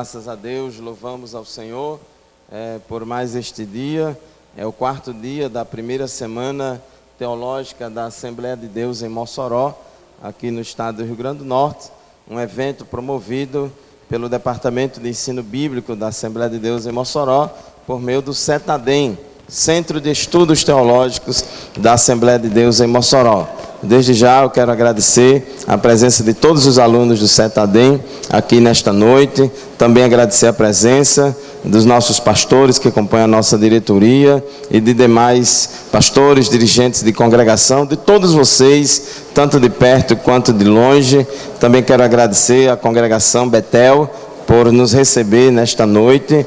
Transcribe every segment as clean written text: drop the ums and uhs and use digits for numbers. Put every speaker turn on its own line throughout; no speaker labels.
Graças a Deus, louvamos ao Senhor por mais este dia. É o quarto dia da primeira semana teológica da Assembleia de Deus em Mossoró, aqui no estado do Rio Grande do Norte. Um evento promovido pelo Departamento de Ensino Bíblico da Assembleia de Deus em Mossoró, por meio do CETADEM, Centro de Estudos Teológicos da Assembleia de Deus em Mossoró. Desde já eu quero agradecer a presença de todos os alunos do CETADEM aqui nesta noite. Também agradecer a presença dos nossos pastores que acompanham a nossa diretoria e de demais pastores, dirigentes de congregação, de todos vocês, tanto de perto quanto de longe. Também quero agradecer à congregação Betel por nos receber nesta noite.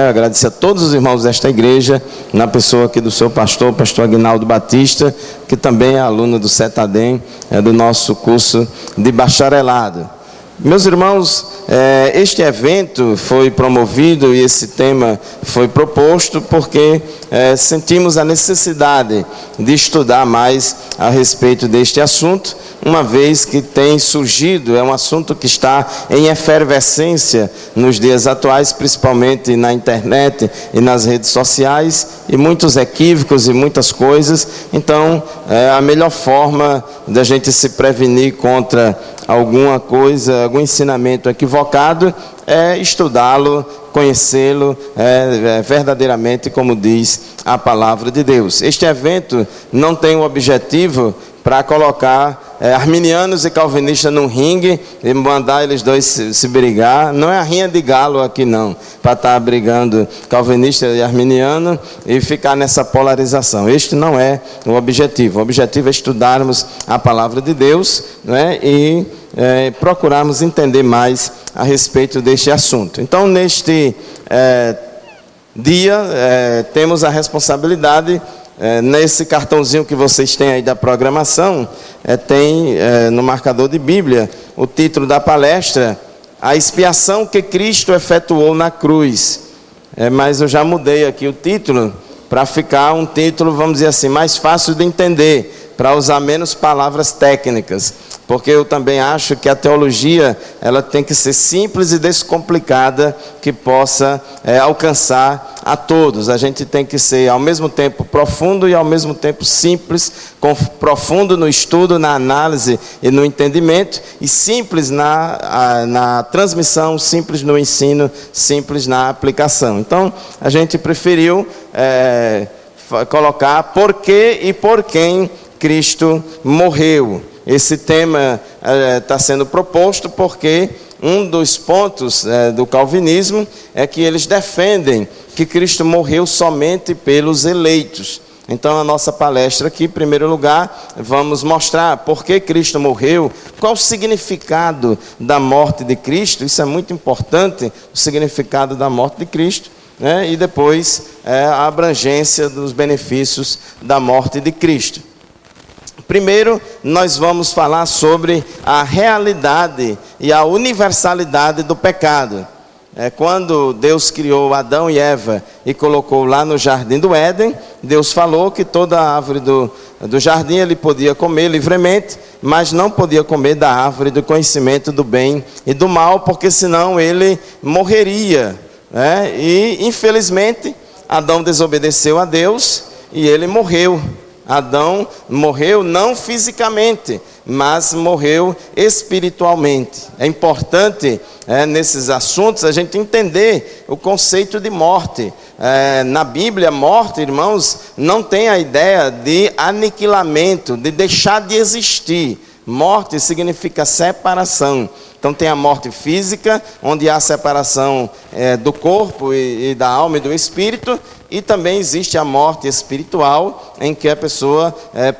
Agradecer a todos os irmãos desta igreja, na pessoa aqui do seu pastor, pastor Aguinaldo Batista, que também é aluno do CETADEM, do nosso curso de bacharelado. Meus irmãos, este evento foi promovido e esse tema foi proposto porque sentimos a necessidade de estudar mais a respeito deste assunto, uma vez que tem surgido, é um assunto que está em efervescência nos dias atuais, principalmente na internet e nas redes sociais, e muitos equívocos e muitas coisas. Então, a melhor forma da gente se prevenir contra alguma coisa, algum ensinamento equivocado, é estudá-lo, conhecê-lo verdadeiramente, como diz a palavra de Deus. Este evento não tem o objetivo para colocar arminianos e calvinistas num ringue e mandar eles dois se brigar. Não é a rinha de galo aqui não, para estar brigando calvinista e arminiano e ficar nessa polarização. Este não é o objetivo. O objetivo é estudarmos a palavra de Deus, né, e procurarmos entender mais a respeito deste assunto. Então, neste dia, temos a responsabilidade. Nesse cartãozinho que vocês têm aí da programação, tem no marcador de Bíblia o título da palestra: A expiação que Cristo efetuou na cruz. Mas eu já mudei aqui o título para ficar um título, vamos dizer assim, mais fácil de entender, para usar menos palavras técnicas, porque eu também acho que a teologia ela tem que ser simples e descomplicada, que possa alcançar a todos. A gente tem que ser ao mesmo tempo profundo e ao mesmo tempo simples, profundo no estudo, na análise e no entendimento, e simples na transmissão, simples no ensino, simples na aplicação. Então, a gente preferiu colocar por que e por quem Cristo morreu. Esse tema está sendo proposto porque um dos pontos do calvinismo é que eles defendem que Cristo morreu somente pelos eleitos. Então, a nossa palestra aqui, em primeiro lugar, vamos mostrar por que Cristo morreu, qual o significado da morte de Cristo. Isso é muito importante, o significado da morte de Cristo, né? E depois a abrangência dos benefícios da morte de Cristo. Primeiro, nós vamos falar sobre a realidade e a universalidade do pecado. Quando Deus criou Adão e Eva e colocou lá no jardim do Éden, Deus falou que toda árvore do jardim ele podia comer livremente, mas não podia comer da árvore do conhecimento do bem e do mal, porque senão ele morreria. E infelizmente Adão desobedeceu a Deus e ele morreu. Adão morreu não fisicamente, mas morreu espiritualmente. É importante nesses assuntos a gente entender o conceito de morte. Na Bíblia, morte, irmãos, não tem a ideia de aniquilamento, de deixar de existir. Morte significa separação. Então tem a morte física, onde há separação do corpo e da alma e do espírito, e também existe a morte espiritual, em que a pessoa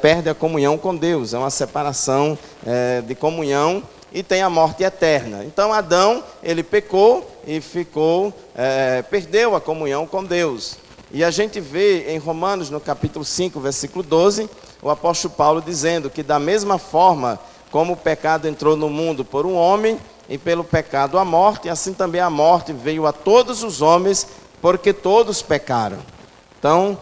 perde a comunhão com Deus. É uma separação de comunhão, e tem a morte eterna. Então Adão, ele pecou e perdeu a comunhão com Deus. E a gente vê em Romanos, no capítulo 5, versículo 12, o apóstolo Paulo dizendo que da mesma forma como o pecado entrou no mundo por um homem, e pelo pecado a morte, assim também a morte veio a todos os homens, porque todos pecaram. Então,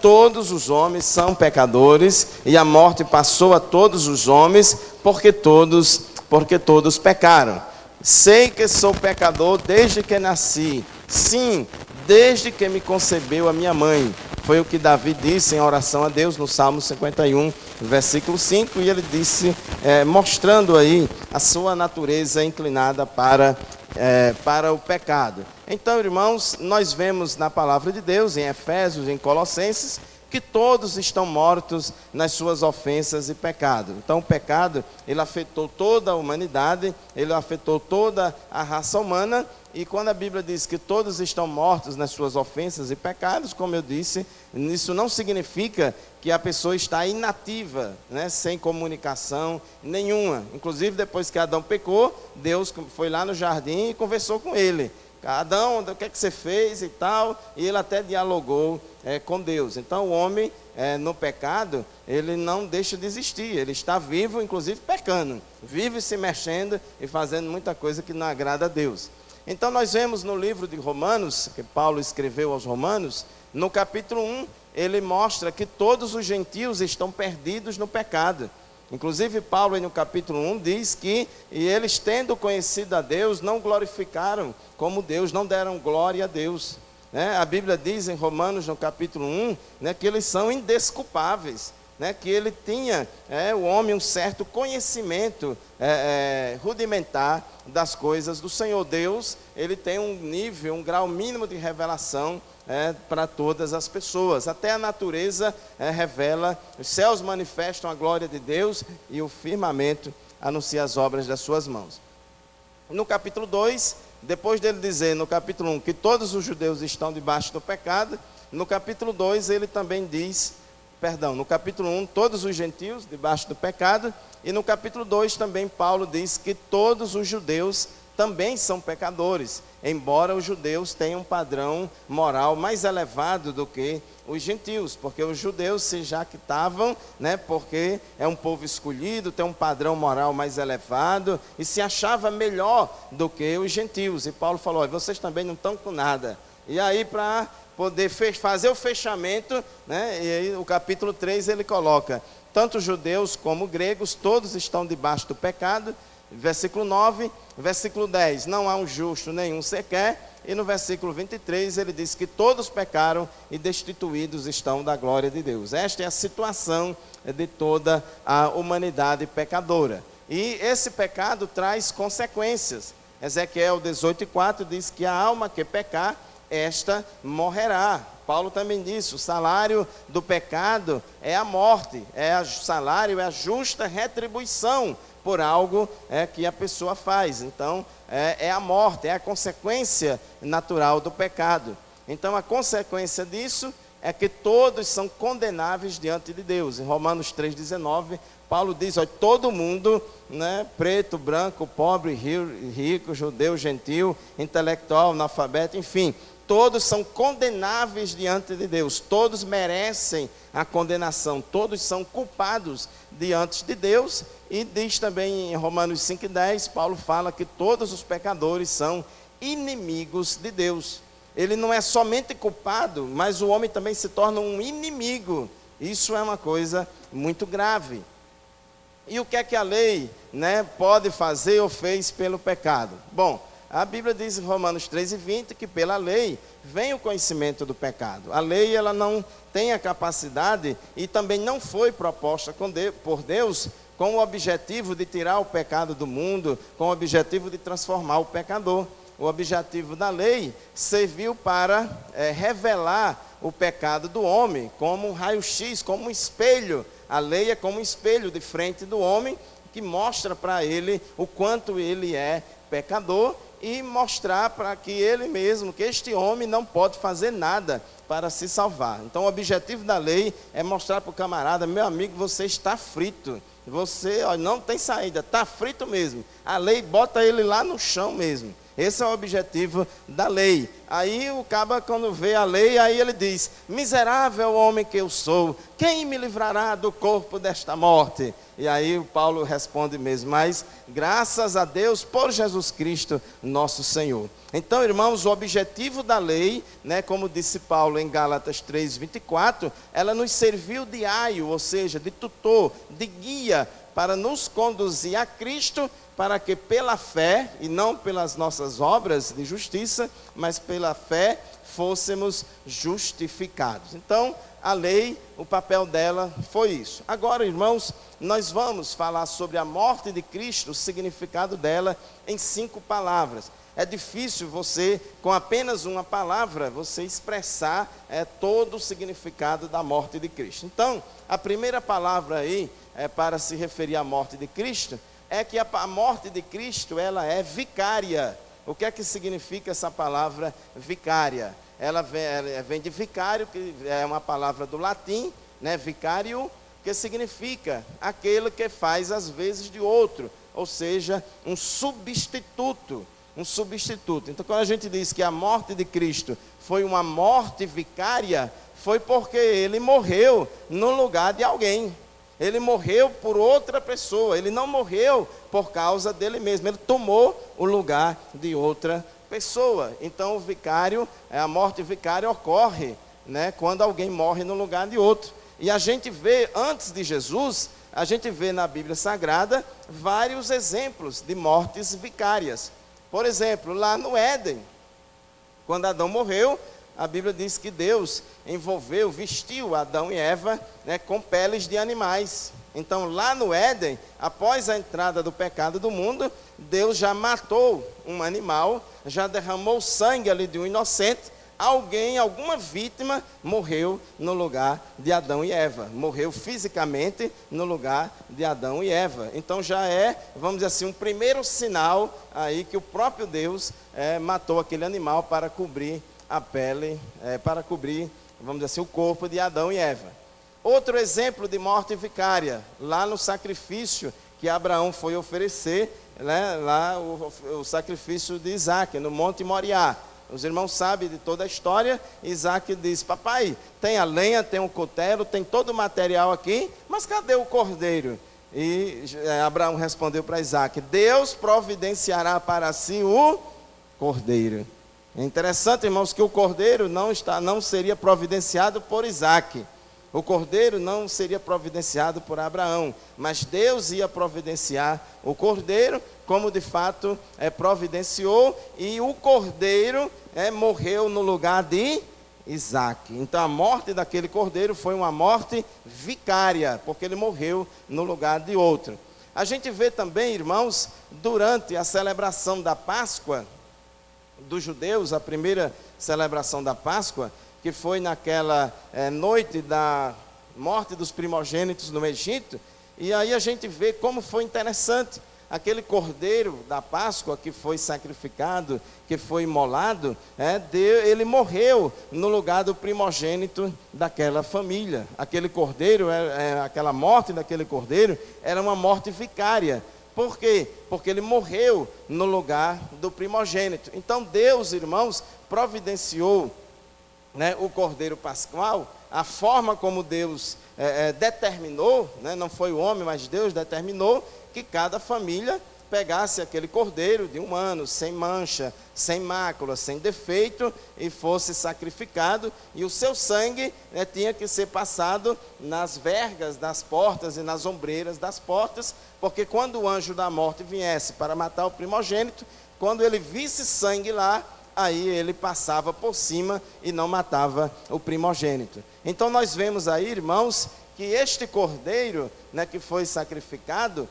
todos os homens são pecadores, e a morte passou a todos os homens, porque todos pecaram. sei que sou pecador desde que nasci. Sim, desde que me concebeu a minha mãe. Foi o que Davi disse em oração a Deus no Salmo 51, versículo 5. E ele disse, mostrando aí a sua natureza inclinada para o pecado. Então, irmãos, nós vemos na palavra de Deus, em Efésios, em Colossenses, que todos estão mortos nas suas ofensas e pecado. Então o pecado, ele afetou toda a humanidade, ele afetou toda a raça humana, e quando a Bíblia diz que todos estão mortos nas suas ofensas e pecados, como eu disse, isso não significa que a pessoa está inativa, né, sem comunicação nenhuma. Inclusive, depois que Adão pecou, Deus foi lá no jardim e conversou com ele. Adão, o que é que você fez e tal, e ele até dialogou com Deus. Então o homem no pecado, ele não deixa de existir, ele está vivo, inclusive pecando, vive se mexendo e fazendo muita coisa que não agrada a Deus. Então nós vemos no livro de Romanos, que Paulo escreveu aos Romanos, no capítulo 1, ele mostra que todos os gentios estão perdidos no pecado. Inclusive Paulo no capítulo 1 diz que eles, tendo conhecido a Deus, não glorificaram como Deus, não deram glória a Deus. A Bíblia diz em Romanos no capítulo 1, que eles são indesculpáveis, que ele tinha, o homem, um certo conhecimento rudimentar das coisas do Senhor. Deus, ele tem um nível, um grau mínimo de revelação para todas as pessoas. Até a natureza revela, os céus manifestam a glória de Deus e o firmamento anuncia as obras das suas mãos. No capítulo 2, depois dele dizer no capítulo 1 que todos os judeus estão debaixo do pecado, no capítulo 2 ele também diz, no capítulo 1 todos os gentios debaixo do pecado, e no capítulo 2 também Paulo diz que todos os judeus também são pecadores, embora os judeus tenham um padrão moral mais elevado do que os gentios, porque os judeus se jactavam, porque é um povo escolhido, tem um padrão moral mais elevado, e se achava melhor do que os gentios. E Paulo falou, vocês também não estão com nada. E aí, para poder fazer o fechamento, e aí o capítulo 3 ele coloca, tanto judeus como gregos, todos estão debaixo do pecado. Versículo 9, versículo 10, não há um justo nenhum sequer, e no versículo 23 ele diz que todos pecaram e destituídos estão da glória de Deus. Esta é a situação de toda a humanidade pecadora, e esse pecado traz consequências. Ezequiel 18:4 diz que a alma que pecar, esta morrerá. Paulo também disse, o salário do pecado é a morte, o salário é a justa retribuição por algo que a pessoa faz. Então, é a morte, é a consequência natural do pecado. Então, a consequência disso é que todos são condenáveis diante de Deus. Em Romanos 3,19, Paulo diz, todo mundo, preto, branco, pobre, rico, judeu, gentil, intelectual, analfabeto, enfim, todos são condenáveis diante de Deus, todos merecem a condenação, todos são culpados diante de Deus. E diz também em Romanos 5,10, Paulo fala que todos os pecadores são inimigos de Deus. Ele não é somente culpado, mas o homem também se torna um inimigo. Isso é uma coisa muito grave. E o que é que a lei pode fazer ou fez pelo pecado? Bom, a Bíblia diz em Romanos 3,20 que pela lei vem o conhecimento do pecado. A lei, ela não tem a capacidade e também não foi proposta por Deus com o objetivo de tirar o pecado do mundo, com o objetivo de transformar o pecador. O objetivo da lei serviu para revelar o pecado do homem como um raio-x, como um espelho. A lei é como um espelho de frente do homem que mostra para ele o quanto ele é pecador, e mostrar para que ele mesmo, que este homem não pode fazer nada para se salvar. Então o objetivo da lei é mostrar para o camarada, meu amigo, você está frito, você não tem saída, está frito mesmo. A lei bota ele lá no chão mesmo. Esse é o objetivo da lei. Aí o caba, quando vê a lei, aí ele diz, miserável homem que eu sou, quem me livrará do corpo desta morte? E aí o Paulo responde mesmo, mas graças a Deus por Jesus Cristo, nosso Senhor. Então, irmãos, o objetivo da lei, como disse Paulo em Gálatas 3:24, ela nos serviu de aio, ou seja, de tutor, de guia, para nos conduzir a Cristo, para que pela fé, e não pelas nossas obras de justiça, mas pela fé, fôssemos justificados. Então, a lei, o papel dela foi isso. Agora, irmãos, nós vamos falar sobre a morte de Cristo, o significado dela em 5 palavras. É difícil você, com apenas uma palavra, você expressar todo o significado da morte de Cristo. Então, a primeira palavra aí, para se referir à morte de Cristo, é que a morte de Cristo, ela é vicária. O que é que significa essa palavra vicária? Ela vem de vicário, que é uma palavra do latim, né, vicário, que significa aquele que faz as vezes de outro, ou seja, um substituto. Um substituto. Então, quando a gente diz que a morte de Cristo foi uma morte vicária, foi porque ele morreu no lugar de alguém. Ele morreu por outra pessoa. Ele não morreu por causa dele mesmo. Ele tomou o lugar de outra pessoa. Então, o vicário, a morte vicária ocorre, né, quando alguém morre no lugar de outro. E a gente vê, antes de Jesus, a gente vê na Bíblia Sagrada vários exemplos de mortes vicárias. Por exemplo, lá no Éden, quando Adão morreu, a Bíblia diz que Deus vestiu Adão e Eva, né, com peles de animais. Então, lá no Éden, após a entrada do pecado do mundo, Deus já matou um animal, já derramou sangue ali de um inocente. Alguma vítima morreu no lugar de Adão e Eva, morreu fisicamente no lugar de Adão e Eva. Então já é, vamos dizer assim, um primeiro sinal aí que o próprio Deus matou aquele animal para cobrir a pele, para cobrir, vamos dizer assim, o corpo de Adão e Eva. Outro exemplo de morte vicária, lá no sacrifício que Abraão foi oferecer, né, lá o sacrifício de Isaac, no Monte Moriá. Os irmãos sabem de toda a história. Isaac diz: papai, tem a lenha, tem o cutelo, tem todo o material aqui, mas cadê o cordeiro? E Abraão respondeu para Isaac: Deus providenciará para si o cordeiro. É interessante, irmãos, que o cordeiro não seria providenciado por Isaac. O cordeiro não seria providenciado por Abraão, mas Deus ia providenciar o cordeiro, como de fato providenciou, e o cordeiro morreu no lugar de Isaac. Então a morte daquele cordeiro foi uma morte vicária, porque ele morreu no lugar de outro. A gente vê também, irmãos, durante a celebração da Páscoa dos judeus, a primeira celebração da Páscoa, que foi naquela noite da morte dos primogênitos no Egito, e aí a gente vê como foi interessante. Aquele cordeiro da Páscoa que foi sacrificado, que foi imolado, ele morreu no lugar do primogênito daquela família. Aquele cordeiro, aquela morte daquele cordeiro, era uma morte vicária. Por quê? Porque ele morreu no lugar do primogênito. Então Deus, irmãos, providenciou, né, o cordeiro pascual, a forma como Deus determinou, né, não foi o homem, mas Deus determinou que cada família pegasse aquele cordeiro de um ano, sem mancha, sem mácula, sem defeito, e fosse sacrificado, e o seu sangue tinha que ser passado nas vergas das portas e nas ombreiras das portas, porque quando o anjo da morte viesse para matar o primogênito, quando ele visse sangue lá, aí ele passava por cima e não matava o primogênito. Então nós vemos aí, irmãos, que este cordeiro, né, que foi sacrificado,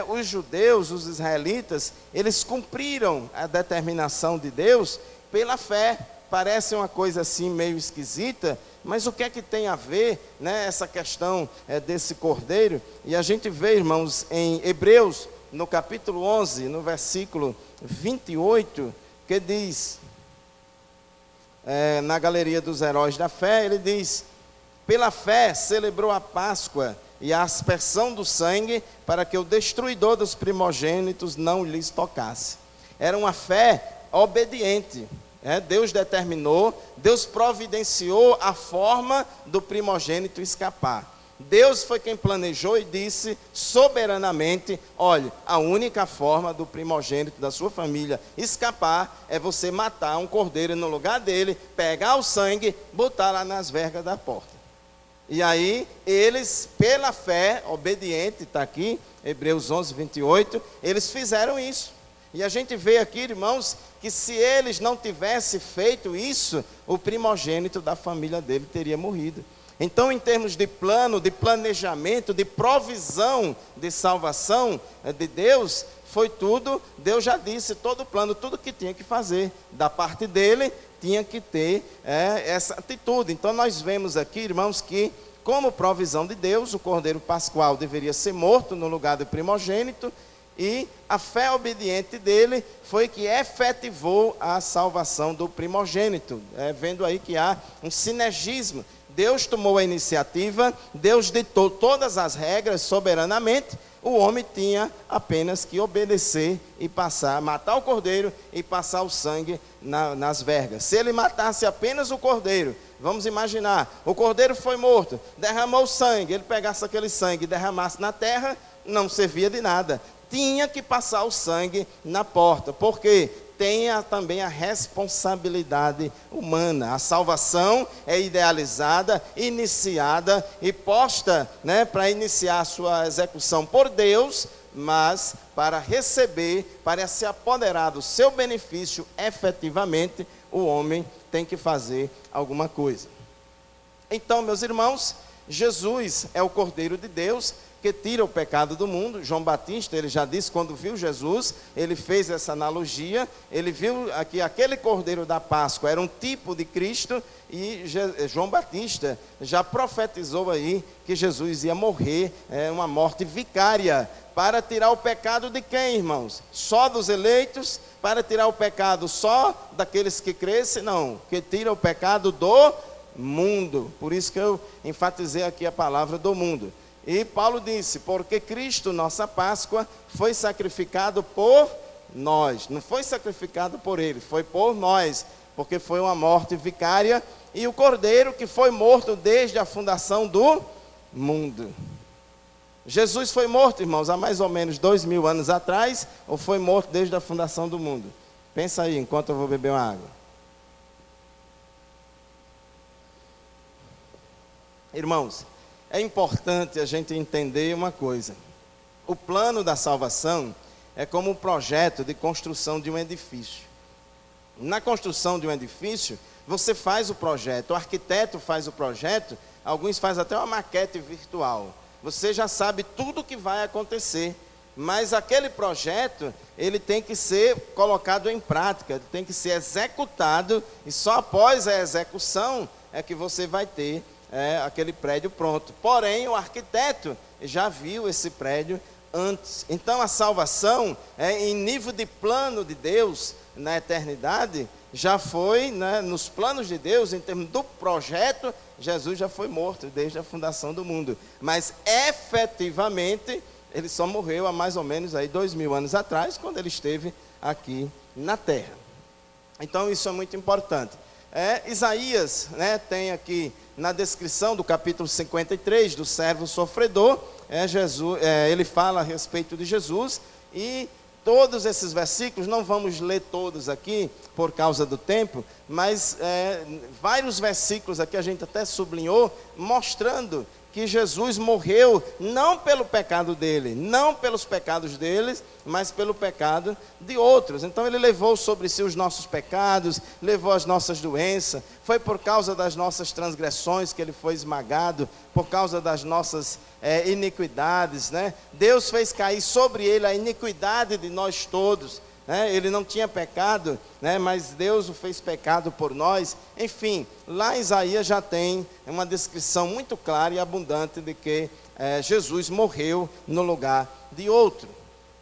os judeus, os israelitas, eles cumpriram a determinação de Deus pela fé. Parece uma coisa assim meio esquisita, mas o que é que tem a ver, né, essa questão desse cordeiro? E a gente vê, irmãos, em Hebreus, no capítulo 11, no versículo 28, que diz, na galeria dos heróis da fé, ele diz: pela fé celebrou a Páscoa e a aspersão do sangue, para que o destruidor dos primogênitos não lhes tocasse. Era uma fé obediente. Deus determinou, Deus providenciou a forma do primogênito escapar. Deus foi quem planejou e disse soberanamente: olha, a única forma do primogênito da sua família escapar é você matar um cordeiro no lugar dele, pegar o sangue, botar lá nas vergas da porta. E aí, eles, pela fé, obediente, está aqui, Hebreus 11, 28, eles fizeram isso. E a gente vê aqui, irmãos, que se eles não tivessem feito isso, o primogênito da família dele teria morrido. Então, em termos de plano, de planejamento, de provisão de salvação de Deus, foi tudo, Deus já disse, todo o plano, tudo que tinha que fazer. Da parte dele, tinha que ter essa atitude. Então, nós vemos aqui, irmãos, que como provisão de Deus, o cordeiro pascual deveria ser morto no lugar do primogênito, e a fé obediente dele foi que efetivou a salvação do primogênito. Vendo aí que há um sinergismo. Deus tomou a iniciativa, Deus ditou todas as regras soberanamente, o homem tinha apenas que obedecer e matar o cordeiro e passar o sangue nas vergas. Se ele matasse apenas o cordeiro, vamos imaginar, o cordeiro foi morto, derramou sangue, ele pegasse aquele sangue e derramasse na terra, não servia de nada. Tinha que passar o sangue na porta, porque tenha também a responsabilidade humana. A salvação é idealizada, iniciada e posta, para iniciar a sua execução por Deus, mas para receber, para se apoderar do seu benefício efetivamente, o homem tem que fazer alguma coisa. Então, meus irmãos, Jesus é o Cordeiro de Deus, que tira o pecado do mundo. João Batista, ele já disse, quando viu Jesus, ele fez essa analogia, ele viu que aquele cordeiro da Páscoa era um tipo de Cristo, e João Batista já profetizou aí que Jesus ia morrer, uma morte vicária, para tirar o pecado de quem, irmãos? Só dos eleitos? Para tirar o pecado só daqueles que crescem? Não, que tira o pecado do mundo. Por isso que eu enfatizei aqui a palavra do mundo. E Paulo disse, porque Cristo, nossa Páscoa, foi sacrificado por nós. Não foi sacrificado por ele, foi por nós, porque foi uma morte vicária. E o cordeiro que foi morto desde a fundação do mundo. Jesus foi morto, irmãos, há mais ou menos 2000 anos atrás, ou foi morto desde a fundação do mundo? Pensa aí, enquanto eu vou beber uma água. Irmãos, é importante a gente entender uma coisa. O plano da salvação é como um projeto de construção de um edifício. Na construção de um edifício, você faz o projeto, o arquiteto faz o projeto, alguns fazem até uma maquete virtual. Você já sabe tudo o que vai acontecer, mas aquele projeto, ele tem que ser colocado em prática, ele tem que ser executado, e só após a execução é que você vai ter aquele prédio pronto. Porém, o arquiteto já viu esse prédio antes. Então, a salvação, em nível de plano de Deus, na eternidade, já foi, nos planos de Deus, em termos do projeto, Jesus já foi morto desde a fundação do mundo. Mas, efetivamente, ele só morreu há mais ou menos aí 2000 anos atrás, quando ele esteve aqui na terra. Então, isso é muito importante. Isaías, tem aqui na descrição do capítulo 53 do servo sofredor, ele fala a respeito de Jesus, e todos esses versículos, não vamos ler todos aqui por causa do tempo, mas vários versículos aqui a gente até sublinhou, mostrando que Jesus morreu não pelo pecado dele, não pelos pecados deles, mas pelo pecado de outros. Então ele levou sobre si os nossos pecados, levou as nossas doenças, foi por causa das nossas transgressões que ele foi esmagado, por causa das nossas iniquidades, Deus fez cair sobre ele a iniquidade de nós todos. Ele não tinha pecado, mas Deus o fez pecado por nós. Enfim, lá em Isaías já tem uma descrição muito clara e abundante de que Jesus morreu no lugar de outro.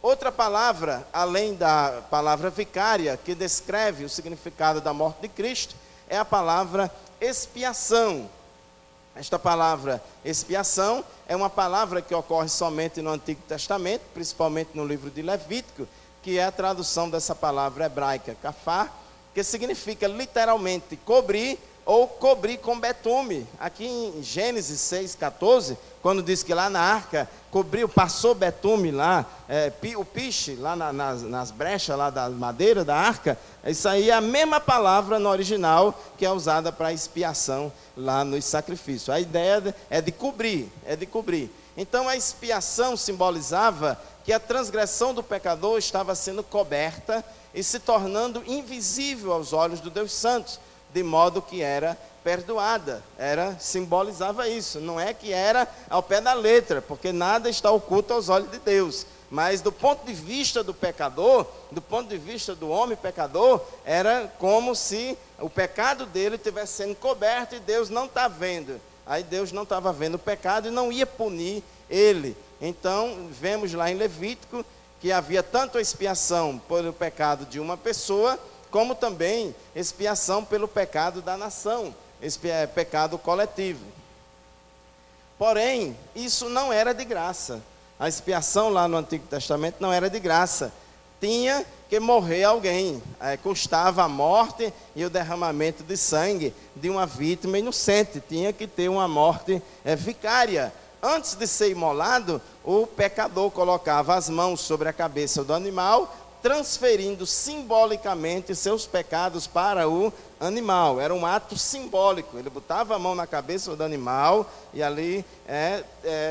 Outra palavra, além da palavra vicária, que descreve o significado da morte de Cristo, é a palavra expiação. Esta palavra expiação é uma palavra que ocorre somente no Antigo Testamento, principalmente no livro de Levítico, que é a tradução dessa palavra hebraica, kafar, que significa literalmente cobrir ou cobrir com betume. Aqui em Gênesis 6,14, quando diz que lá na arca cobriu, passou betume lá, o piche lá nas brechas lá da madeira da arca, isso aí é a mesma palavra no original que é usada para expiação lá nos sacrifícios. A ideia é de cobrir, Então a expiação simbolizava que a transgressão do pecador estava sendo coberta e se tornando invisível aos olhos do Deus Santo, de modo que era perdoada. Simbolizava isso. Não é que era ao pé da letra, porque nada está oculto aos olhos de Deus. Mas do ponto de vista do pecador, do ponto de vista do homem pecador, era como se o pecado dele estivesse sendo coberto e Deus não está vendo. Aí Deus não estava vendo o pecado e não ia punir ele. Então, vemos lá em Levítico que havia tanto a expiação pelo pecado de uma pessoa, como também expiação pelo pecado da nação, pecado coletivo. Porém, isso não era de graça. A expiação lá no Antigo Testamento não era de graça. Tinha que morrer alguém. Custava a morte e o derramamento de sangue de uma vítima inocente. Tinha que ter uma morte vicária. Antes de ser imolado, o pecador colocava as mãos sobre a cabeça do animal, transferindo simbolicamente seus pecados para o animal. Era um ato simbólico. Ele botava a mão na cabeça do animal e ali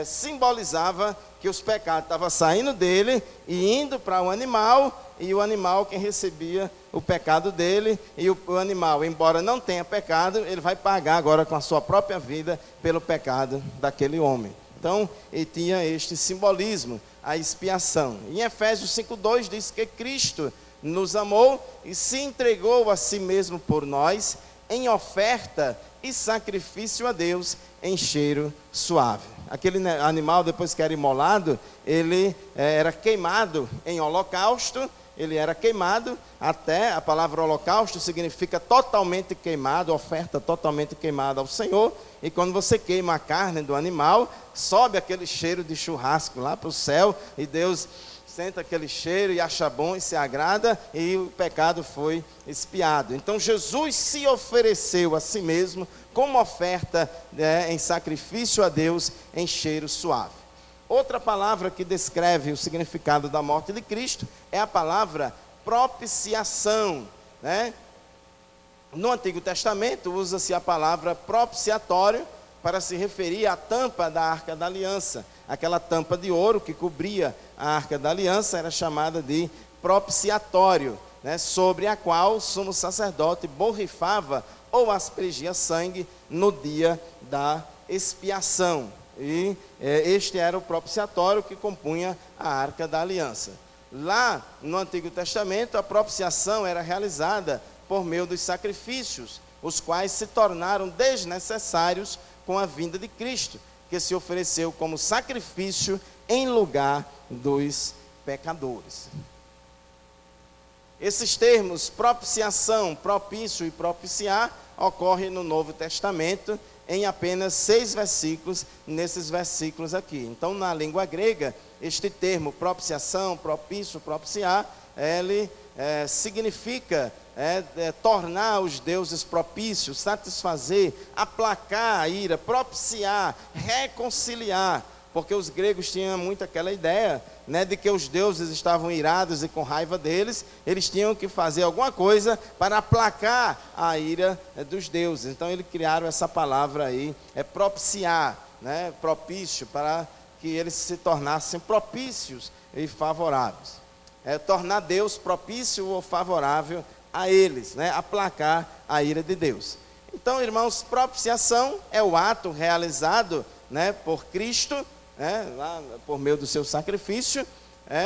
simbolizava que os pecados estavam saindo dele e indo para o animal, e o animal quem recebia o pecado dele, e o animal, embora não tenha pecado, ele vai pagar agora com a sua própria vida pelo pecado daquele homem. Então, ele tinha este simbolismo, a expiação. Em Efésios 5,2 diz que Cristo nos amou e se entregou a si mesmo por nós, em oferta e sacrifício a Deus em cheiro suave. Aquele animal, depois que era imolado, ele era queimado em holocausto. Ele era queimado, até a palavra holocausto significa totalmente queimado, oferta totalmente queimada ao Senhor. E quando você queima a carne do animal, sobe aquele cheiro de churrasco lá para o céu, e Deus sente aquele cheiro e acha bom e se agrada, e o pecado foi expiado. Então Jesus se ofereceu a si mesmo como oferta em sacrifício a Deus em cheiro suave. Outra palavra que descreve o significado da morte de Cristo é a palavra propiciação, né? No Antigo Testamento usa-se a palavra propiciatório para se referir à tampa da Arca da Aliança. Aquela tampa de ouro que cobria a Arca da Aliança era chamada de propiciatório, né? Sobre a qual o sumo sacerdote borrifava ou aspergia sangue no dia da expiação. E este era o propiciatório que compunha a Arca da Aliança. Lá no Antigo Testamento, a propiciação era realizada por meio dos sacrifícios, os quais se tornaram desnecessários com a vinda de Cristo, que se ofereceu como sacrifício em lugar dos pecadores. Esses termos, propiciação, propício e propiciar, ocorrem no Novo Testamento em apenas 6 versículos, nesses versículos aqui. Então, na língua grega, este termo propiciação, propício, propiciar, ele significa tornar os deuses propícios, satisfazer, aplacar a ira, propiciar, reconciliar. Porque os gregos tinham muito aquela ideia, né, de que os deuses estavam irados e com raiva deles, eles tinham que fazer alguma coisa para aplacar a ira dos deuses. Então eles criaram essa palavra aí, propiciar, né, propício, para que eles se tornassem propícios e favoráveis. Tornar Deus propício ou favorável a eles, né, aplacar a ira de Deus. Então, irmãos, propiciação é o ato realizado, né, por Cristo, lá por meio do seu sacrifício,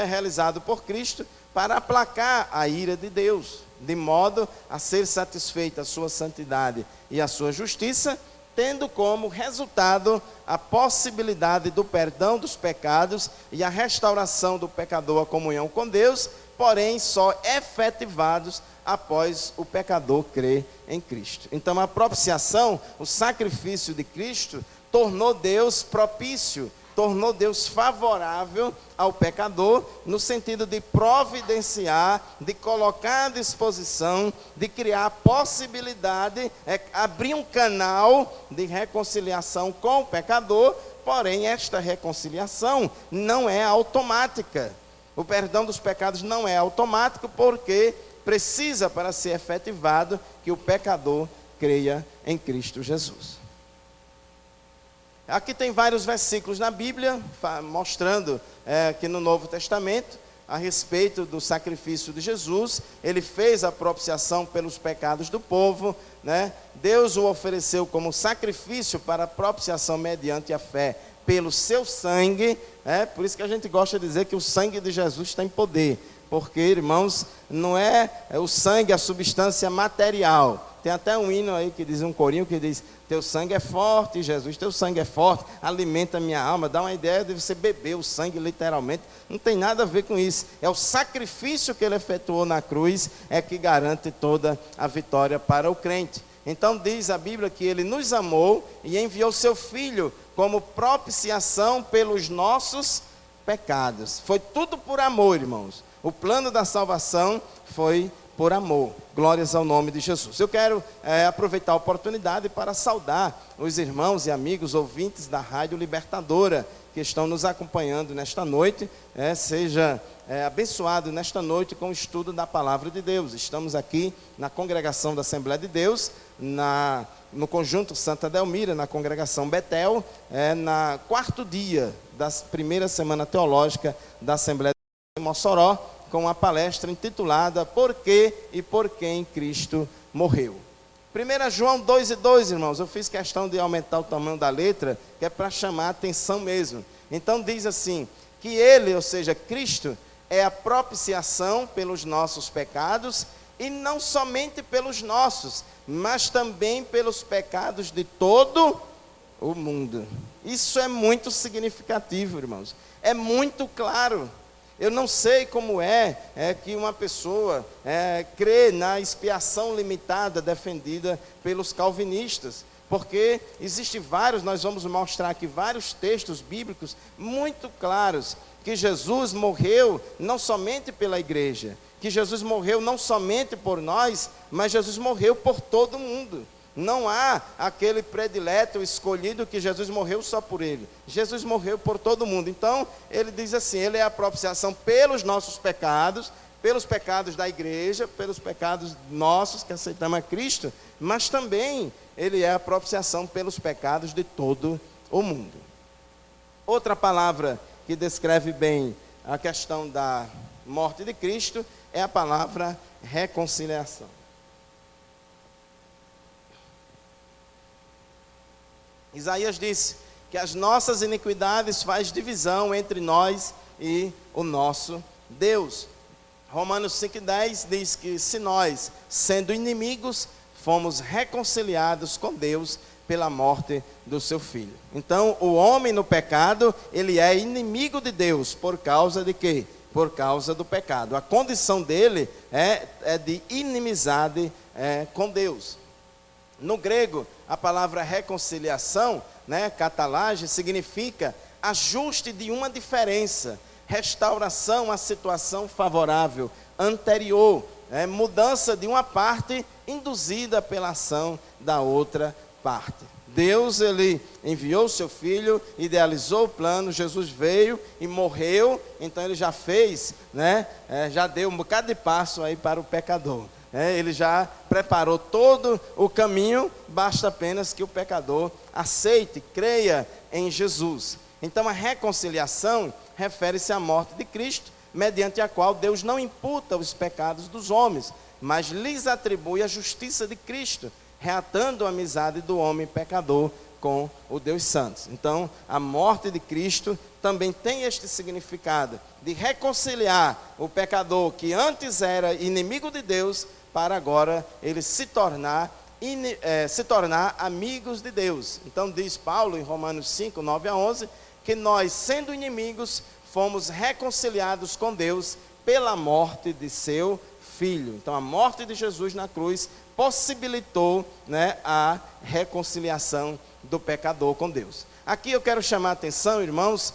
realizado por Cristo, para aplacar a ira de Deus, de modo a ser satisfeita a sua santidade e a sua justiça, tendo como resultado a possibilidade do perdão dos pecados e a restauração do pecador à comunhão com Deus, porém só efetivados após o pecador crer em Cristo. Então a propiciação, o sacrifício de Cristo, tornou Deus propício, tornou Deus favorável ao pecador, no sentido de providenciar, de colocar à disposição, de criar a possibilidade, abrir um canal de reconciliação com o pecador. Porém, esta reconciliação não é automática. O perdão dos pecados não é automático, porque precisa, para ser efetivado, que o pecador creia em Cristo Jesus. Aqui tem vários versículos na Bíblia, mostrando que no Novo Testamento, a respeito do sacrifício de Jesus. Ele fez a propiciação pelos pecados do povo, né? Deus o ofereceu como sacrifício para a propiciação mediante a fé pelo seu sangue. Por isso que a gente gosta de dizer que o sangue de Jesus tem poder, porque, irmãos, não é o sangue a substância material. Tem até um hino aí que diz, um corinho que diz: teu sangue é forte, Jesus, teu sangue é forte, alimenta a minha alma. Dá uma ideia de você beber o sangue literalmente. Não tem nada a ver com isso. É o sacrifício que ele efetuou na cruz que garante toda a vitória para o crente. Então diz a Bíblia que ele nos amou e enviou seu Filho como propiciação pelos nossos pecados. Foi tudo por amor, irmãos. O plano da salvação foi por amor. Glórias ao nome de Jesus. Eu quero aproveitar a oportunidade para saudar os irmãos e amigos ouvintes da Rádio Libertadora que estão nos acompanhando nesta noite. Seja abençoado nesta noite com o estudo da Palavra de Deus. Estamos aqui na Congregação da Assembleia de Deus, no Conjunto Santa Delmira, na Congregação Betel, na quarto dia da primeira semana teológica da Assembleia de Mossoró, com a palestra intitulada Por que e por quem Cristo morreu. 1 João 2:2, irmãos, eu fiz questão de aumentar o tamanho da letra, que é para chamar a atenção mesmo. Então diz assim, que ele, ou seja, Cristo, é a propiciação pelos nossos pecados, e não somente pelos nossos, mas também pelos pecados de todo o mundo. Isso é muito significativo, irmãos. É muito claro. Eu não sei como é que uma pessoa crê na expiação limitada defendida pelos calvinistas, porque existem vários, nós vamos mostrar aqui vários textos bíblicos muito claros, que Jesus morreu não somente pela igreja, que Jesus morreu não somente por nós, mas Jesus morreu por todo mundo. Não há aquele predileto escolhido que Jesus morreu só por ele. Jesus morreu por todo mundo. Então, ele diz assim, ele é a propiciação pelos nossos pecados, pelos pecados da igreja, pelos pecados nossos que aceitamos a Cristo, mas também ele é a propiciação pelos pecados de todo o mundo. Outra palavra que descreve bem a questão da morte de Cristo é a palavra reconciliação. Isaías disse que as nossas iniquidades faz divisão entre nós e o nosso Deus. Romanos 5:10 diz que se nós, sendo inimigos, fomos reconciliados com Deus pela morte do seu Filho. Então, o homem no pecado, ele é inimigo de Deus, por causa de quê? Por causa do pecado. A condição dele é de inimizade com Deus. No grego, a palavra reconciliação, katalage, significa ajuste de uma diferença, restauração à situação favorável, anterior, mudança de uma parte induzida pela ação da outra parte. Deus, ele enviou o seu Filho, idealizou o plano, Jesus veio e morreu, então ele já fez, já deu um bocado de passo aí para o pecador. Ele já preparou todo o caminho, basta apenas que o pecador aceite, creia em Jesus. Então a reconciliação refere-se à morte de Cristo, mediante a qual Deus não imputa os pecados dos homens, mas lhes atribui a justiça de Cristo, reatando a amizade do homem pecador com o Deus Santo. Então, a morte de Cristo também tem este significado de reconciliar o pecador que antes era inimigo de Deus, para agora ele se tornar amigos de Deus. Então diz Paulo em Romanos 5:9-11, que nós, sendo inimigos, fomos reconciliados com Deus pela morte de seu Filho. Então a morte de Jesus na cruz possibilitou a reconciliação do pecador com Deus. aqui eu quero chamar a atenção, irmãos,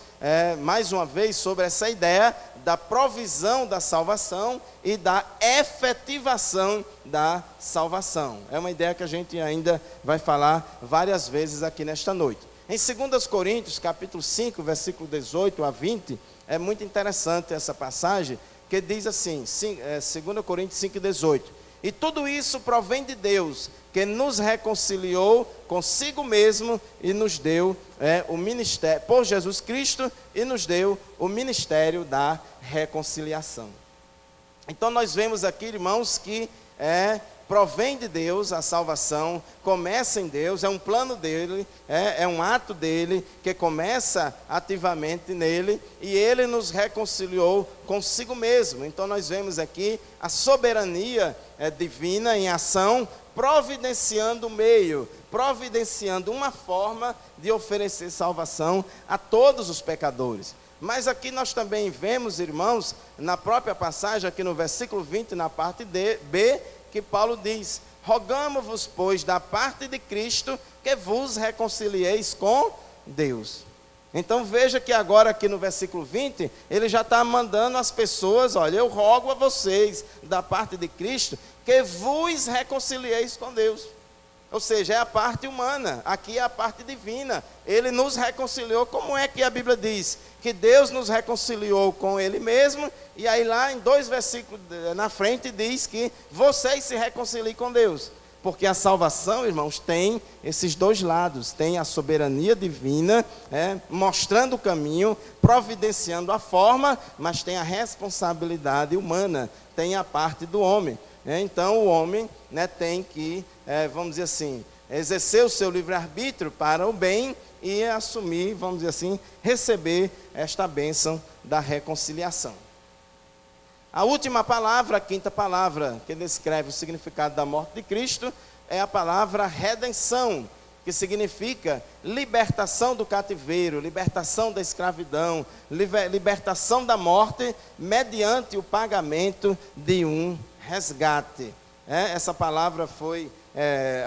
mais uma vez, sobre essa ideia da provisão da salvação e da efetivação da salvação. É uma ideia que a gente ainda vai falar várias vezes aqui nesta noite. Em 2 Coríntios, capítulo 5, versículo 18 a 20, é muito interessante essa passagem, que diz assim, 2 Coríntios 5, 18. E tudo isso provém de Deus, que nos reconciliou consigo mesmo e nos deu o ministério, por Jesus Cristo, e nos deu o ministério da reconciliação. Então nós vemos aqui, irmãos, que provém de Deus a salvação, começa em Deus, é um plano dele, é um ato dele, que começa ativamente nele, e ele nos reconciliou consigo mesmo. Então nós vemos aqui a soberania divina em ação, providenciando o meio, providenciando uma forma de oferecer salvação a todos os pecadores. Mas aqui nós também vemos, irmãos, na própria passagem, aqui no versículo 20, na parte B, que Paulo diz: rogamo-vos, pois, da parte de Cristo, que vos reconcilieis com Deus. Então veja que agora aqui no versículo 20, ele já está mandando as pessoas: olha, eu rogo a vocês, da parte de Cristo, que vos reconcilieis com Deus. Ou seja, é a parte humana, aqui é a parte divina. Ele nos reconciliou. Como é que a Bíblia diz? Que Deus nos reconciliou com Ele mesmo, e aí lá em 2 versículos na frente diz que vocês se reconciliem com Deus. Porque a salvação, irmãos, tem esses dois lados. Tem a soberania divina, mostrando o caminho, providenciando a forma, mas tem a responsabilidade humana, tem a parte do homem. Então o homem tem que, vamos dizer assim, exercer o seu livre-arbítrio para o bem e assumir, vamos dizer assim, receber esta bênção da reconciliação. A última palavra, a quinta palavra que descreve o significado da morte de Cristo, é a palavra redenção, que significa libertação do cativeiro, libertação da escravidão, libertação da morte, mediante o pagamento de um resgate. Essa palavra foi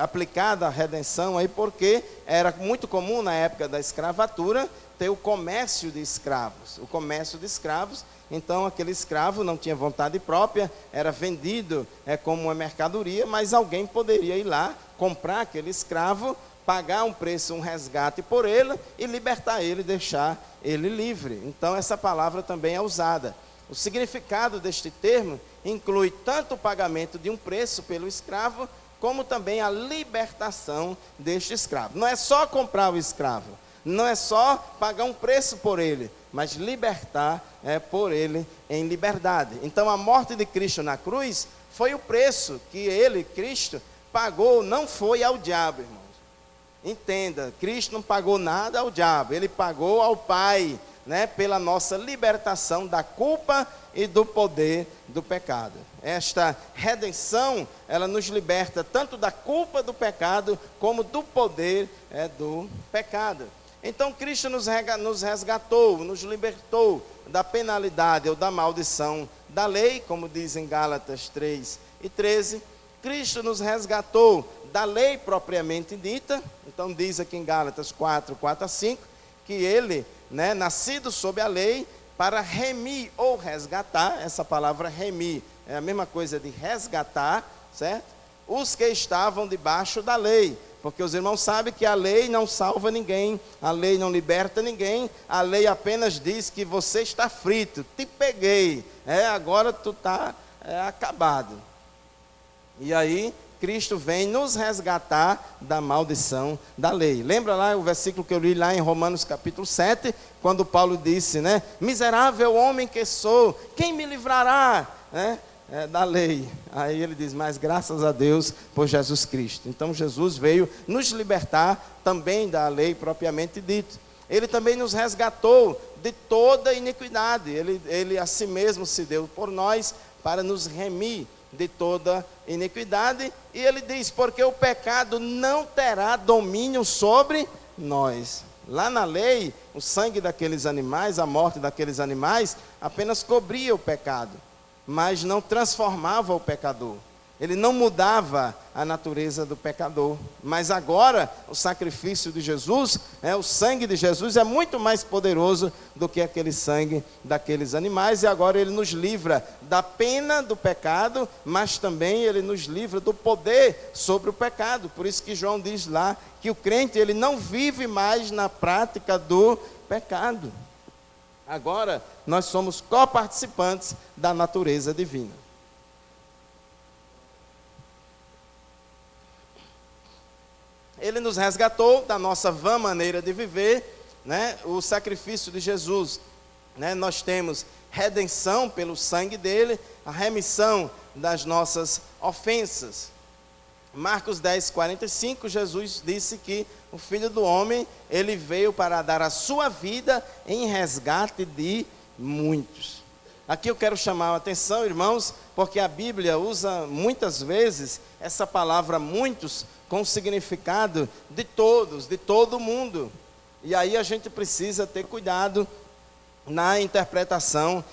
aplicada à redenção aí porque era muito comum na época da escravatura ter o comércio de escravos. O comércio de escravos, então aquele escravo não tinha vontade própria, era vendido como uma mercadoria, mas alguém poderia ir lá, comprar aquele escravo, pagar um preço, um resgate por ele e libertar ele, deixar ele livre. Então essa palavra também é usada. O significado deste termo inclui tanto o pagamento de um preço pelo escravo, como também a libertação deste escravo. Não é só comprar o escravo, não é só pagar um preço por ele, mas libertar por ele em liberdade. Então a morte de Cristo na cruz foi o preço que ele, Cristo, pagou, não foi ao diabo, irmãos. Entenda, Cristo não pagou nada ao diabo, ele pagou ao Pai, pela nossa libertação da culpa e do poder do pecado. Esta redenção, ela nos liberta tanto da culpa do pecado, como do poder do pecado. Então Cristo nos resgatou, nos libertou da penalidade ou da maldição da lei, como diz em Gálatas 3:13. Cristo nos resgatou da lei propriamente dita. Então diz aqui em Gálatas 4:4-5, que ele, nascido sob a lei, para remir ou resgatar, essa palavra remir é a mesma coisa de resgatar, certo? Os que estavam debaixo da lei, porque os irmãos sabem que a lei não salva ninguém, a lei não liberta ninguém, a lei apenas diz que você está frito, te peguei, agora tu está acabado. E aí Cristo vem nos resgatar da maldição da lei. Lembra lá o versículo que eu li lá em Romanos capítulo 7, quando Paulo disse, miserável homem que sou, quem me livrará da lei? Aí ele diz, mas graças a Deus por Jesus Cristo. Então Jesus veio nos libertar também da lei propriamente dita. Ele também nos resgatou de toda iniquidade. Ele a si mesmo se deu por nós para nos remir de toda iniquidade, e ele diz, porque o pecado não terá domínio sobre nós. Lá na lei, o sangue daqueles animais, a morte daqueles animais, apenas cobria o pecado, mas não transformava o pecador. Ele não mudava a natureza do pecador. Mas agora, o sacrifício de Jesus, o sangue de Jesus é muito mais poderoso do que aquele sangue daqueles animais. E agora ele nos livra da pena do pecado, mas também ele nos livra do poder sobre o pecado. Por isso que João diz lá que o crente, ele não vive mais na prática do pecado. Agora, nós somos coparticipantes da natureza divina. Ele nos resgatou da nossa vã maneira de viver, né? O sacrifício de Jesus, né? Nós temos redenção pelo sangue dele, a remissão das nossas ofensas. Marcos 10, 45, Jesus disse que o Filho do Homem, ele veio para dar a sua vida em resgate de muitos. Aqui eu quero chamar a atenção, irmãos, porque a Bíblia usa muitas vezes essa palavra muitos com o significado de todos, de todo mundo. E aí a gente precisa ter cuidado na interpretação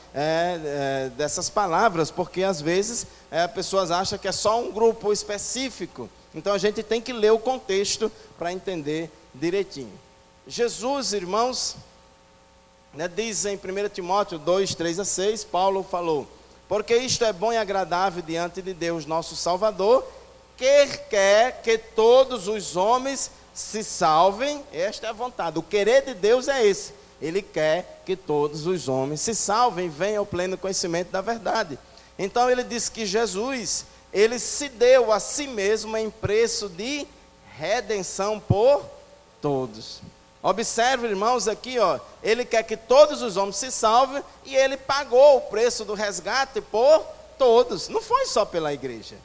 dessas palavras, porque às vezes as pessoas acham que é só um grupo específico. Então a gente tem que ler o contexto para entender direitinho. Jesus, irmãos, diz em 1 Timóteo 2, 3 a 6, Paulo falou: porque isto é bom e agradável diante de Deus nosso Salvador, que quer que todos os homens se salvem. Esta é a vontade, o querer de Deus é esse. Ele quer que todos os homens se salvem, venham ao pleno conhecimento da verdade. Então ele diz que Jesus, ele se deu a si mesmo em preço de redenção por todos. Observe, irmãos, aqui, ele quer que todos os homens se salvem e ele pagou o preço do resgate por todos. Não foi só pela igreja.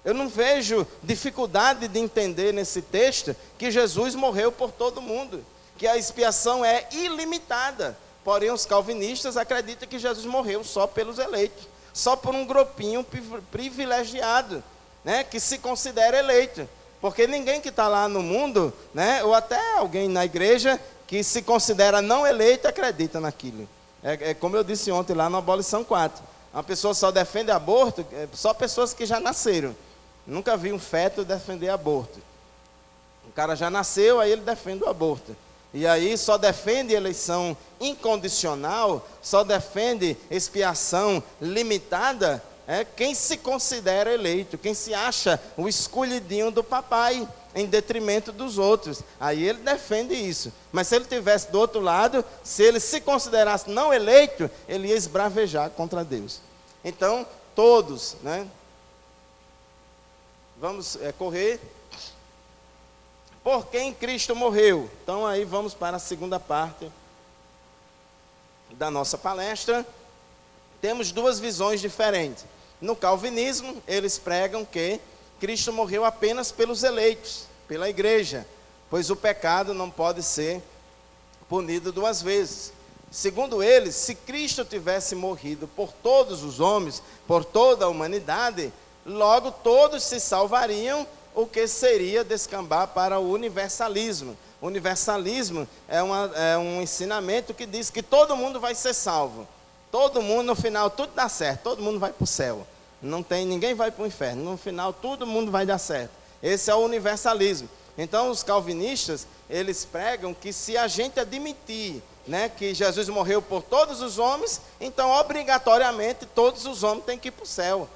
Eu não vejo dificuldade de entender nesse texto que Jesus morreu por todo mundo, que a expiação é ilimitada. Porém, os calvinistas acreditam que Jesus morreu só pelos eleitos, só por um grupinho privilegiado, né, que se considera eleito. Porque ninguém que está lá no mundo, né, ou até alguém na igreja que se considera não eleito, acredita naquilo. É como eu disse ontem lá na Abolição 4. Uma pessoa só defende aborto, só pessoas que já nasceram. Nunca vi um feto defender aborto. O cara já nasceu, aí ele defende o aborto. E aí só defende eleição incondicional, só defende expiação limitada, quem se considera eleito, quem se acha o escolhidinho do papai, em detrimento dos outros. Aí ele defende isso. Mas se ele estivesse do outro lado, se ele se considerasse não eleito, ele ia esbravejar contra Deus. Então, todos, né? Vamos correr. Por quem Cristo morreu? Então aí vamos para a segunda parte da nossa palestra. Temos duas visões diferentes. No calvinismo, eles pregam que Cristo morreu apenas pelos eleitos, pela igreja, pois o pecado não pode ser punido duas vezes. Segundo eles, se Cristo tivesse morrido por todos os homens, por toda a humanidade, logo todos se salvariam, o que seria descambar para o universalismo. O universalismo é um ensinamento que diz que todo mundo vai ser salvo. Todo mundo, no final, tudo dá certo, todo mundo vai para o céu. Ninguém vai para o inferno, no final todo mundo vai dar certo. Esse é o universalismo. Então os calvinistas, eles pregam que se a gente admitir, né, que Jesus morreu por todos os homens, então obrigatoriamente todos os homens têm que ir para o céu.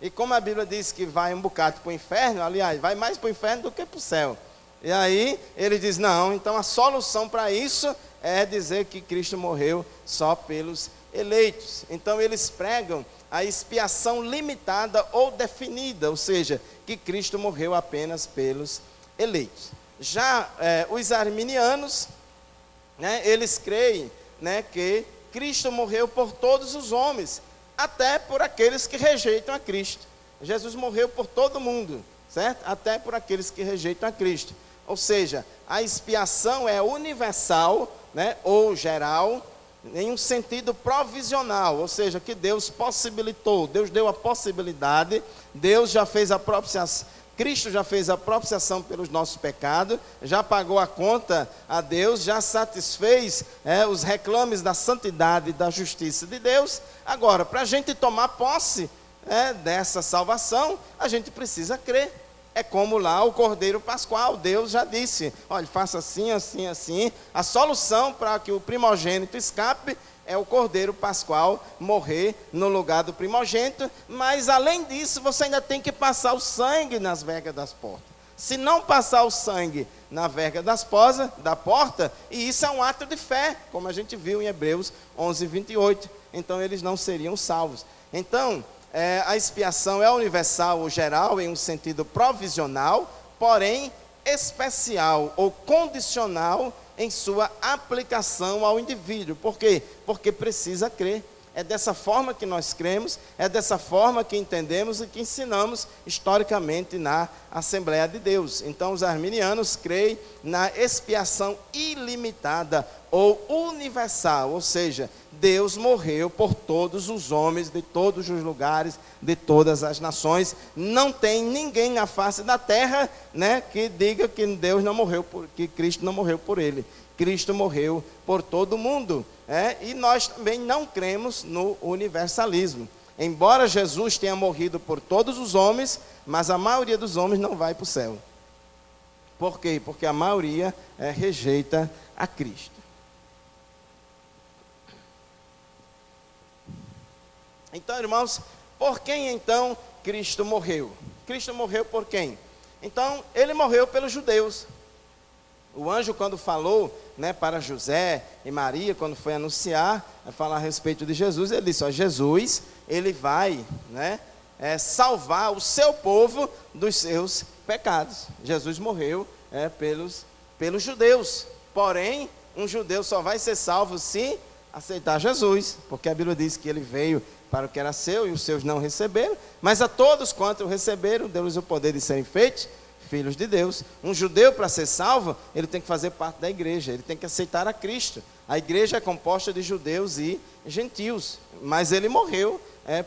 E como a Bíblia diz que vai um bocado para o inferno, aliás, vai mais para o inferno do que para o céu. E aí ele diz, não, então a solução para isso é dizer que Cristo morreu só pelos eleitos. Então eles pregam a expiação limitada ou definida, ou seja, que Cristo morreu apenas pelos eleitos. Já os arminianos, né, eles creem, né, que Cristo morreu por todos os homens, até por aqueles que rejeitam a Cristo. Jesus morreu por todo mundo, certo? Até por aqueles que rejeitam a Cristo. Ou seja, a expiação é universal, né, ou geral, em um sentido provisional, ou seja, que Deus possibilitou, Deus deu a possibilidade, Deus já fez a propiciação, Cristo já fez a propiciação pelos nossos pecados, já pagou a conta a Deus, já satisfez os reclames da santidade e da justiça de Deus. Agora, para a gente tomar posse dessa salvação, a gente precisa crer. É como lá o Cordeiro Pascual, Deus já disse, olha, faça assim, assim, assim. A solução para que o primogênito escape é o Cordeiro Pascual morrer no lugar do primogênito, mas além disso, você ainda tem que passar o sangue nas vergas das portas. Se não passar o sangue na verga da porta, e isso é um ato de fé, como a gente viu em Hebreus 11, 28, então eles não seriam salvos. Então, a expiação é universal ou geral em um sentido provisional, porém especial ou condicional em sua aplicação ao indivíduo. Por quê? Porque precisa crer. É dessa forma que nós cremos, é dessa forma que entendemos e que ensinamos historicamente na Assembleia de Deus. Então, os arminianos creem na expiação ilimitada ou universal, ou seja, Deus morreu por todos os homens, de todos os lugares, de todas as nações. Não tem ninguém na face da terra, que diga que Deus não morreu, que Cristo não morreu por ele. Cristo morreu por todo mundo. E nós também não cremos no universalismo. Embora Jesus tenha morrido por todos os homens, mas a maioria dos homens não vai para o céu. Por quê? Porque a maioria rejeita a Cristo. Então, irmãos, por quem então Cristo morreu? Cristo morreu por quem? Então, ele morreu pelos judeus. O anjo, quando falou para José e Maria, quando foi anunciar, falar a respeito de Jesus, ele disse, Jesus, ele vai salvar o seu povo dos seus pecados. Jesus morreu pelos judeus. Porém, um judeu só vai ser salvo se aceitar Jesus, porque a Bíblia diz que ele veio para o que era seu e os seus não receberam, mas a todos quanto o receberam, deu-lhes o poder de serem feitos filhos de Deus. Um judeu, para ser salvo, ele tem que fazer parte da igreja, ele tem que aceitar a Cristo. A igreja é composta de judeus e gentios, mas ele morreu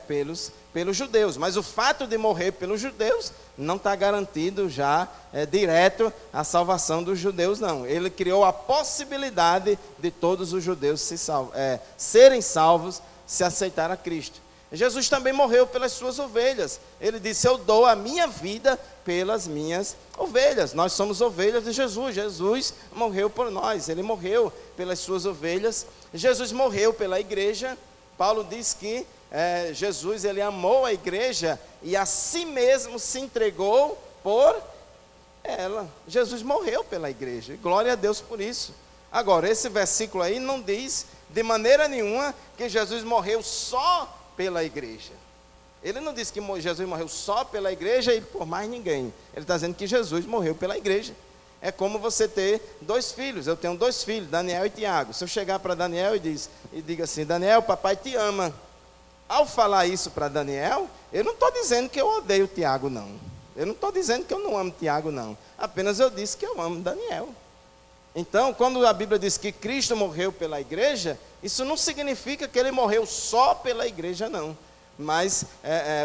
pelos judeus. Mas o fato de morrer pelos judeus não está garantido já direto a salvação dos judeus, não. Ele criou a possibilidade de todos os judeus serem salvos se aceitar a Cristo. Jesus também morreu pelas suas ovelhas. Ele disse, eu dou a minha vida pelas minhas ovelhas. Nós somos ovelhas de Jesus. Jesus morreu por nós. Ele morreu pelas suas ovelhas. Jesus morreu pela igreja. Paulo diz que Jesus, ele amou a igreja e a si mesmo se entregou por ela. Jesus morreu pela igreja. Glória a Deus por isso. Agora, esse versículo aí não diz de maneira nenhuma que Jesus morreu só pela igreja. Ele não disse que Jesus morreu só pela igreja e por mais ninguém. Ele está dizendo que Jesus morreu pela igreja. É como você ter dois filhos. Eu tenho dois filhos, Daniel e Tiago. Se eu chegar para Daniel e diga assim, Daniel, papai te ama. Ao falar isso para Daniel, eu não estou dizendo que eu odeio Tiago, não. Eu não estou dizendo que eu não amo Tiago, não. Apenas eu disse que eu amo Daniel. Então, quando a Bíblia diz que Cristo morreu pela igreja, isso não significa que ele morreu só pela igreja, não. Mas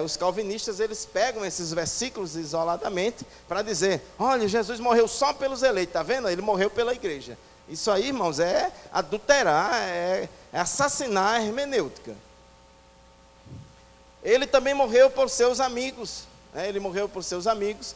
os calvinistas, eles pegam esses versículos isoladamente para dizer, olha, Jesus morreu só pelos eleitos, está vendo? Ele morreu pela igreja. Isso aí, irmãos, é adulterar, é assassinar a hermenêutica. Ele também morreu por seus amigos, ele morreu por seus amigos.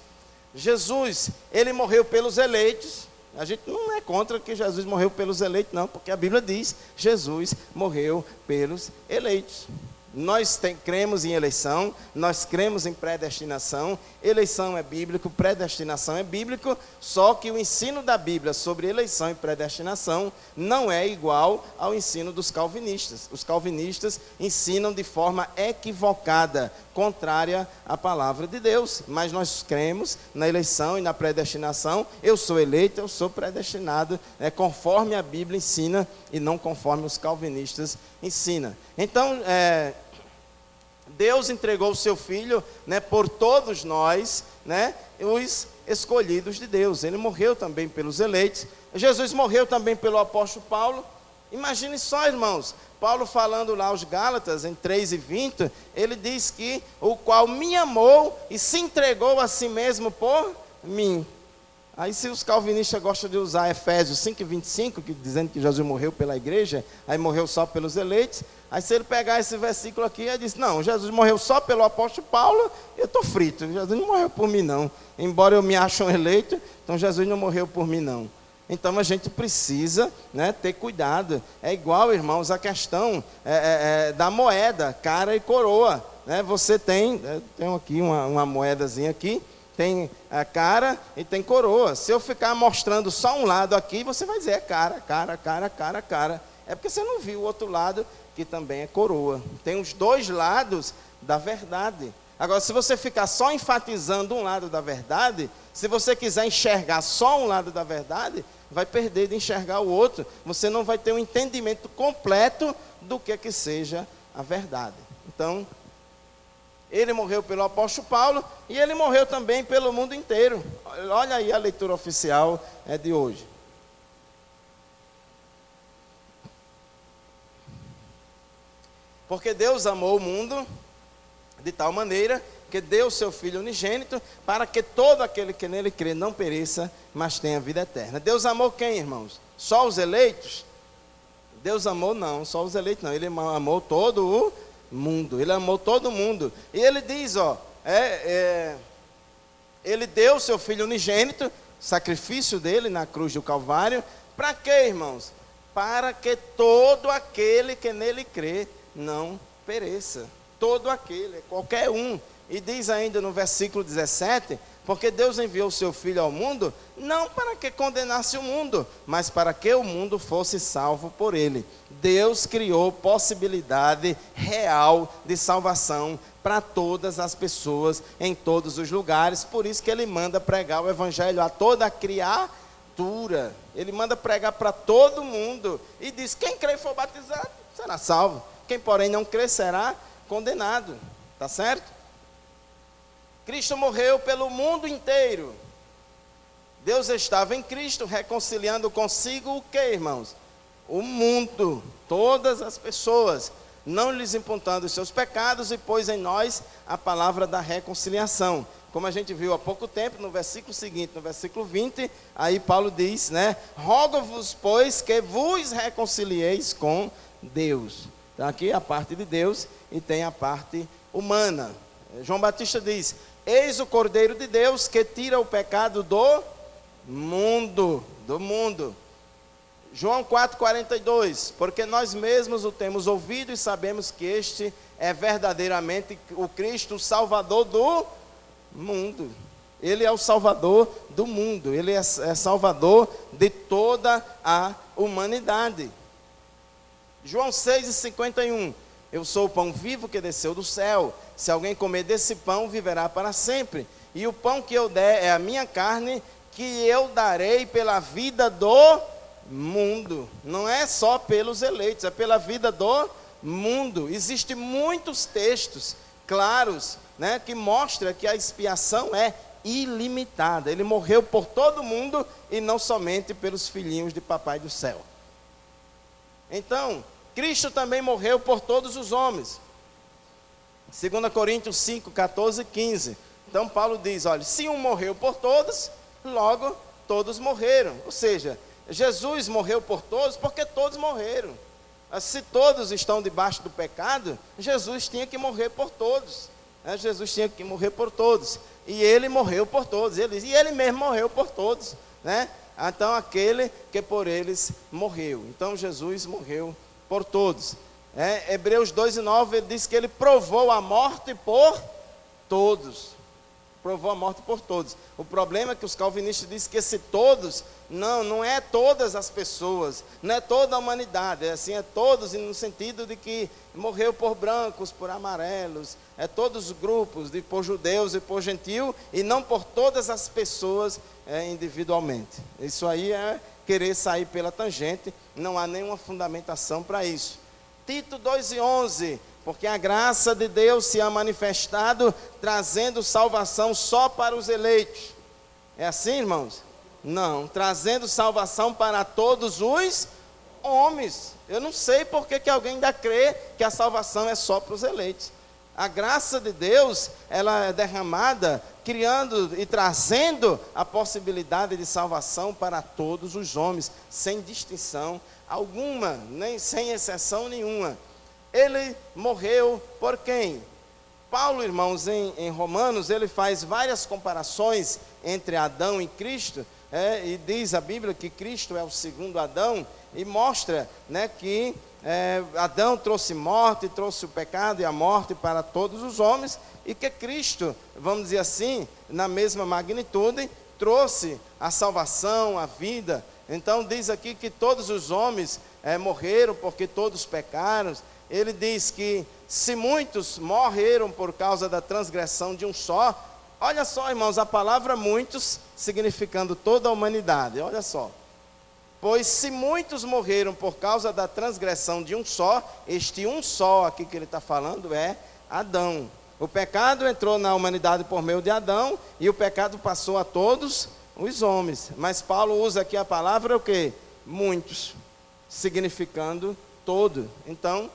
Jesus, ele morreu pelos eleitos. A gente não é contra que Jesus morreu pelos eleitos, não, porque a Bíblia diz, Jesus morreu pelos eleitos. Nós cremos em eleição, nós cremos em predestinação. Eleição é bíblico, predestinação é bíblico, só que o ensino da Bíblia sobre eleição e predestinação não é igual ao ensino dos calvinistas. Os calvinistas ensinam de forma equivocada, contrária à palavra de Deus, mas nós cremos na eleição e na predestinação. Eu sou eleito, eu sou predestinado, conforme a Bíblia ensina e não conforme os calvinistas ensinam. Então, Deus entregou o seu Filho por todos nós, os escolhidos de Deus. Ele morreu também pelos eleitos. Jesus morreu também pelo apóstolo Paulo. Imagine só, irmãos, Paulo falando lá aos Gálatas, em 3:20, ele diz que o qual me amou e se entregou a si mesmo por mim. Aí se os calvinistas gostam de usar Efésios 5:25, que dizendo que Jesus morreu pela igreja, aí morreu só pelos eleitos, aí se ele pegar esse versículo aqui, ele diz, não, Jesus morreu só pelo apóstolo Paulo, eu estou frito, Jesus não morreu por mim não, embora eu me ache um eleito, então Jesus não morreu por mim não. Então a gente precisa, né, ter cuidado. É igual, irmãos, a questão da moeda, cara e coroa, né? Você tem aqui uma moedazinha aqui, tem a cara e tem coroa. Se eu ficar mostrando só um lado aqui, você vai dizer cara. É porque você não viu o outro lado, que também é coroa. Tem os dois lados da verdade. Agora, se você ficar só enfatizando um lado da verdade, se você quiser enxergar só um lado da verdade, vai perder de enxergar o outro. Você não vai ter um entendimento completo do que seja a verdade. Então, ele morreu pelo apóstolo Paulo e ele morreu também pelo mundo inteiro. Olha aí a leitura oficial de hoje. Porque Deus amou o mundo de tal maneira que deu o seu Filho unigênito para que todo aquele que nele crê não pereça, mas tenha vida eterna. Deus amou quem, irmãos? Só os eleitos? Deus amou não, só os eleitos não. Ele amou todo o mundo. Ele amou todo mundo. E ele diz, ele deu o seu Filho unigênito, sacrifício dele na cruz do Calvário. Para quê, irmãos? Para que todo aquele que nele crê não pereça. Todo aquele, qualquer um. E diz ainda no versículo 17, porque Deus enviou o seu Filho ao mundo, não para que condenasse o mundo, mas para que o mundo fosse salvo por ele. Deus criou possibilidade real de salvação para todas as pessoas, em todos os lugares. Por isso que ele manda pregar o evangelho a toda a criatura. Ele manda pregar para todo mundo. E diz, quem crer e for batizado, será salvo. Quem, porém, não crer, será condenado. Tá certo? Cristo morreu pelo mundo inteiro. Deus estava em Cristo reconciliando consigo o que, irmãos? O mundo, todas as pessoas, não lhes imputando os seus pecados e pôs em nós a palavra da reconciliação. Como a gente viu há pouco tempo, no versículo seguinte, no versículo 20, aí Paulo diz, né? Rogo-vos, pois, que vos reconcilieis com Deus. Então aqui a parte de Deus e tem a parte humana. João Batista diz, eis o Cordeiro de Deus que tira o pecado do mundo. João 4,42, porque nós mesmos o temos ouvido e sabemos que este é verdadeiramente o Cristo, o Salvador do mundo. Ele é o Salvador do mundo, ele é Salvador de toda a humanidade. João 6,51, eu sou o pão vivo que desceu do céu, se alguém comer desse pão, viverá para sempre. E o pão que eu der é a minha carne, que eu darei pela vida do mundo. Não é só pelos eleitos, é pela vida do mundo. Existem muitos textos claros, né, que mostram que a expiação é ilimitada. Ele morreu por todo mundo e não somente pelos filhinhos de papai do céu. Então, Cristo também morreu por todos os homens. 2 Coríntios 5, 14 e 15. Então Paulo diz, olha, se um morreu por todos, logo todos morreram. Ou seja, Jesus morreu por todos porque todos morreram. Se todos estão debaixo do pecado, Jesus tinha que morrer por todos. Jesus tinha que morrer por todos. E ele morreu por todos. E ele mesmo morreu por todos, né? Então aquele que por eles morreu. Então Jesus morreu por todos. Hebreus 2:9 ele diz que ele provou a morte por todos. Provou a morte por todos. O problema é que os calvinistas dizem que esse todos, não é todas as pessoas, não é toda a humanidade, é todos no sentido de que morreu por brancos, por amarelos, todos os grupos, por judeus e por gentil, e não por todas as pessoas individualmente. Isso aí é querer sair pela tangente, não há nenhuma fundamentação para isso. Tito 2:11, porque a graça de Deus se ha manifestado, trazendo salvação só para os eleitos. É assim, irmãos? Não, trazendo salvação para todos os homens. Eu não sei por que alguém ainda crê que a salvação é só para os eleitos. A graça de Deus, ela é derramada, criando e trazendo a possibilidade de salvação para todos os homens, sem distinção alguma, nem sem exceção nenhuma. Ele morreu por quem? Paulo, irmãos, em Romanos, ele faz várias comparações entre Adão e Cristo, e diz a Bíblia que Cristo é o segundo Adão, e mostra, que Adão trouxe morte, trouxe o pecado e a morte para todos os homens, e que Cristo, vamos dizer assim, na mesma magnitude, trouxe a salvação, a vida. Então diz aqui que todos os homens morreram porque todos pecaram. Ele diz que se muitos morreram por causa da transgressão de um só, olha só, irmãos, a palavra muitos significando toda a humanidade, olha só. Pois se muitos morreram por causa da transgressão de um só, este um só aqui que ele está falando é Adão. O pecado entrou na humanidade por meio de Adão, e o pecado passou a todos os homens. Mas Paulo usa aqui a palavra o quê? Muitos, significando todo. Então,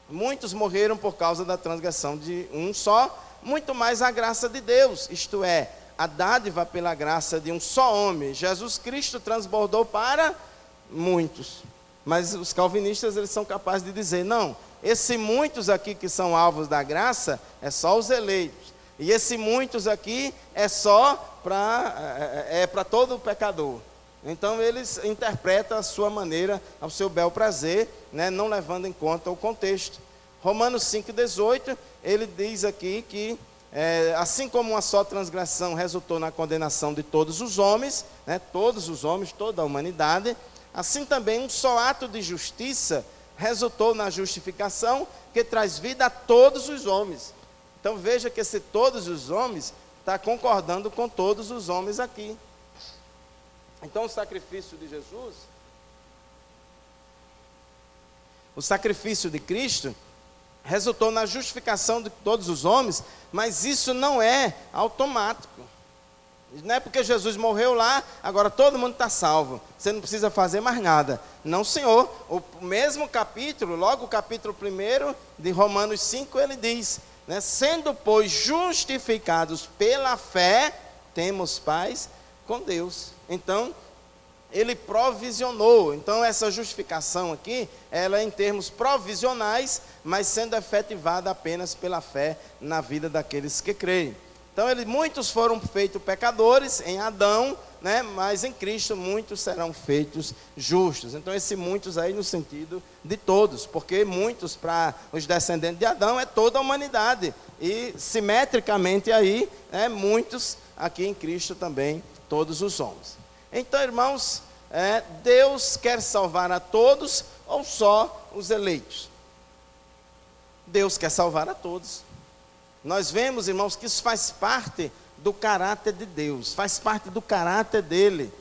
muitos morreram por causa da transgressão de um só, muito mais a graça de Deus, isto é, a dádiva pela graça de um só homem, Jesus Cristo, transbordou para muitos. Mas os calvinistas, eles são capazes de dizer, não, esses muitos aqui que são alvos da graça, é só os eleitos. E esses muitos aqui é só para todo pecador. Então eles interpretam a sua maneira, ao seu bel prazer, não levando em conta o contexto. Romanos 5,18, ele diz aqui que assim como uma só transgressão resultou na condenação de todos os homens, toda a humanidade, assim também um só ato de justiça resultou na justificação que traz vida a todos os homens. Então veja que esse todos os homens está concordando com todos os homens aqui. Então o sacrifício de Jesus, o sacrifício de Cristo, resultou na justificação de todos os homens, mas isso não é automático. Não é porque Jesus morreu lá, agora todo mundo está salvo. Você não precisa fazer mais nada. Não, Senhor. O mesmo capítulo, logo o capítulo 1 de Romanos 5, ele diz, sendo, pois, justificados pela fé, temos paz com Deus. Então, ele provisionou. Então, essa justificação aqui, ela é em termos provisionais, mas sendo efetivada apenas pela fé na vida daqueles que creem. Então, muitos foram feitos pecadores em Adão, mas em Cristo muitos serão feitos justos. Então, esse muitos aí no sentido de todos, porque muitos para os descendentes de Adão é toda a humanidade. E simetricamente aí, muitos aqui em Cristo também, todos os homens. Então, irmãos, Deus quer salvar a todos ou só os eleitos? Deus quer salvar a todos. Nós vemos, irmãos, que isso faz parte do caráter de Deus, faz parte do caráter dele,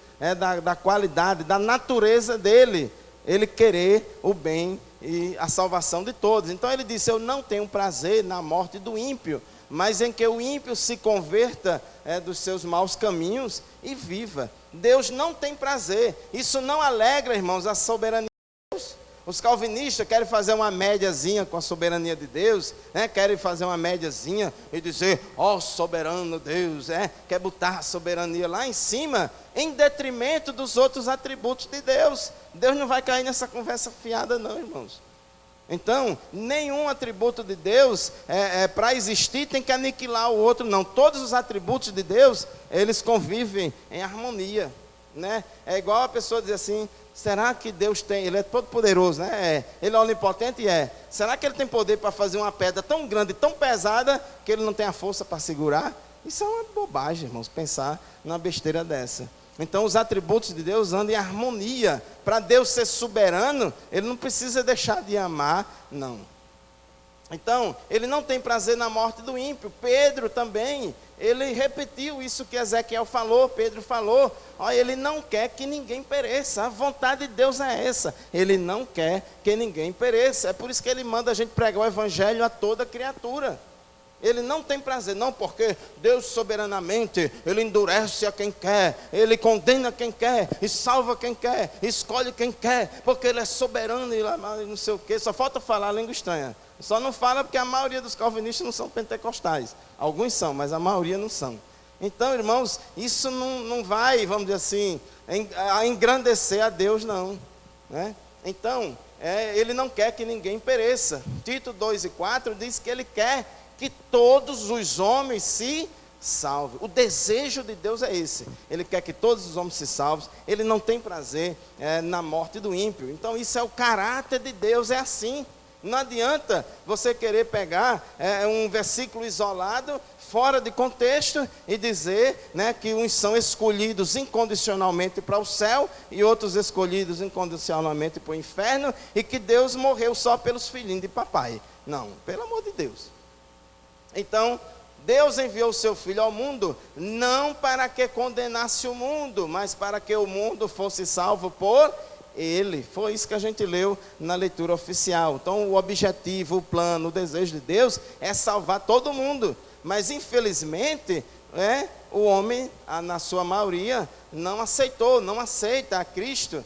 da qualidade, da natureza dele, ele querer o bem e a salvação de todos. Então ele disse, eu não tenho prazer na morte do ímpio, mas em que o ímpio se converta dos seus maus caminhos e viva. Deus não tem prazer, isso não alegra, irmãos, a soberania de Deus. Os calvinistas querem fazer uma médiazinha com a soberania de Deus, querem fazer uma médiazinha e dizer, soberano Deus, quer botar a soberania lá em cima, em detrimento dos outros atributos de Deus. Deus não vai cair nessa conversa fiada não, irmãos. Então, nenhum atributo de Deus, para existir, tem que aniquilar o outro, não. Todos os atributos de Deus, eles convivem em harmonia, É igual a pessoa dizer assim, será que Deus tem, ele é todo poderoso, Ele é onipotente, Será que ele tem poder para fazer uma pedra tão grande, tão pesada, que ele não tem a força para segurar? Isso é uma bobagem, irmãos, pensar numa besteira dessa. Então os atributos de Deus andam em harmonia. Para Deus ser soberano, ele não precisa deixar de amar, não. Então, ele não tem prazer na morte do ímpio. Pedro também, ele repetiu isso que Ezequiel falou, Pedro falou. Ele não quer que ninguém pereça, a vontade de Deus é essa. Ele não quer que ninguém pereça. É por isso que ele manda a gente pregar o evangelho a toda criatura. Ele não tem prazer, não, porque Deus soberanamente, Ele endurece a quem quer, Ele condena quem quer, e salva quem quer, escolhe quem quer, porque Ele é soberano e não sei o quê. Só falta falar a língua estranha. Só não fala porque a maioria dos calvinistas não são pentecostais. Alguns são, mas a maioria não são. Então, irmãos, isso não vai, vamos dizer assim, engrandecer a Deus, não, né? Então, Ele não quer que ninguém pereça. Tito 2:4 diz que Ele quer que todos os homens se salvem. O desejo de Deus é esse. Ele quer que todos os homens se salvem. Ele não tem prazer na morte do ímpio. Então isso é o caráter de Deus, é assim. Não adianta você querer pegar um versículo isolado, fora de contexto, e dizer, né, que uns são escolhidos incondicionalmente para o céu e outros escolhidos incondicionalmente para o inferno, e que Deus morreu só pelos filhinhos de papai. Não, pelo amor de Deus. Então, Deus enviou o seu Filho ao mundo, não para que condenasse o mundo, mas para que o mundo fosse salvo por Ele. Foi isso que a gente leu na leitura oficial. Então, o objetivo, o plano, o desejo de Deus é salvar todo mundo. Mas, infelizmente, o homem, na sua maioria, não aceita a Cristo.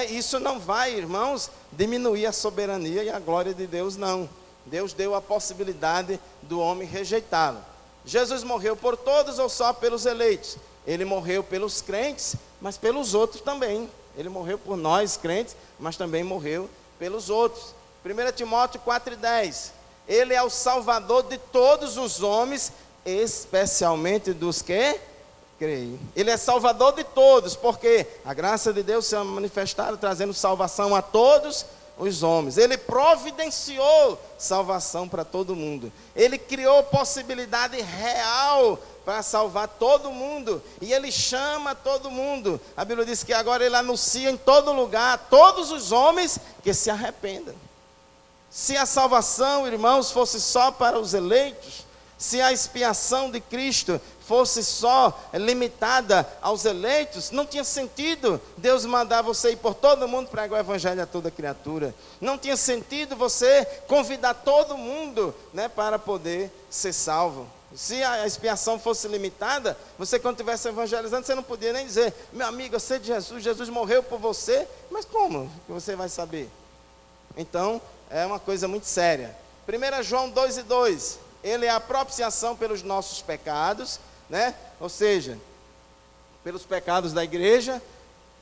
Isso não vai, irmãos, diminuir a soberania e a glória de Deus, não. Deus deu a possibilidade do homem rejeitá-lo. Jesus morreu por todos ou só pelos eleitos? Ele morreu pelos crentes, mas pelos outros também. Ele morreu por nós, crentes, mas também morreu pelos outros. 1 Timóteo 4:10. Ele é o Salvador de todos os homens, especialmente dos que creem. Ele é Salvador de todos, porque a graça de Deus se é manifestada, trazendo salvação a todos os homens. Ele providenciou salvação para todo mundo. Ele criou possibilidade real para salvar todo mundo. E Ele chama todo mundo. A Bíblia diz que agora Ele anuncia em todo lugar a todos os homens que se arrependam. Se a salvação, irmãos, fosse só para os eleitos, se a expiação de Cristo fosse só limitada aos eleitos, não tinha sentido Deus mandar você ir por todo mundo pregar o evangelho a toda criatura. Não tinha sentido você convidar todo mundo, né, para poder ser salvo. Se a expiação fosse limitada, você quando estivesse evangelizando, você não podia nem dizer: meu amigo, eu sei de Jesus, Jesus morreu por você. Mas como que você vai saber? Então, é uma coisa muito séria. 1 João 2:2, Ele é a propiciação pelos nossos pecados, né? Ou seja, pelos pecados da igreja,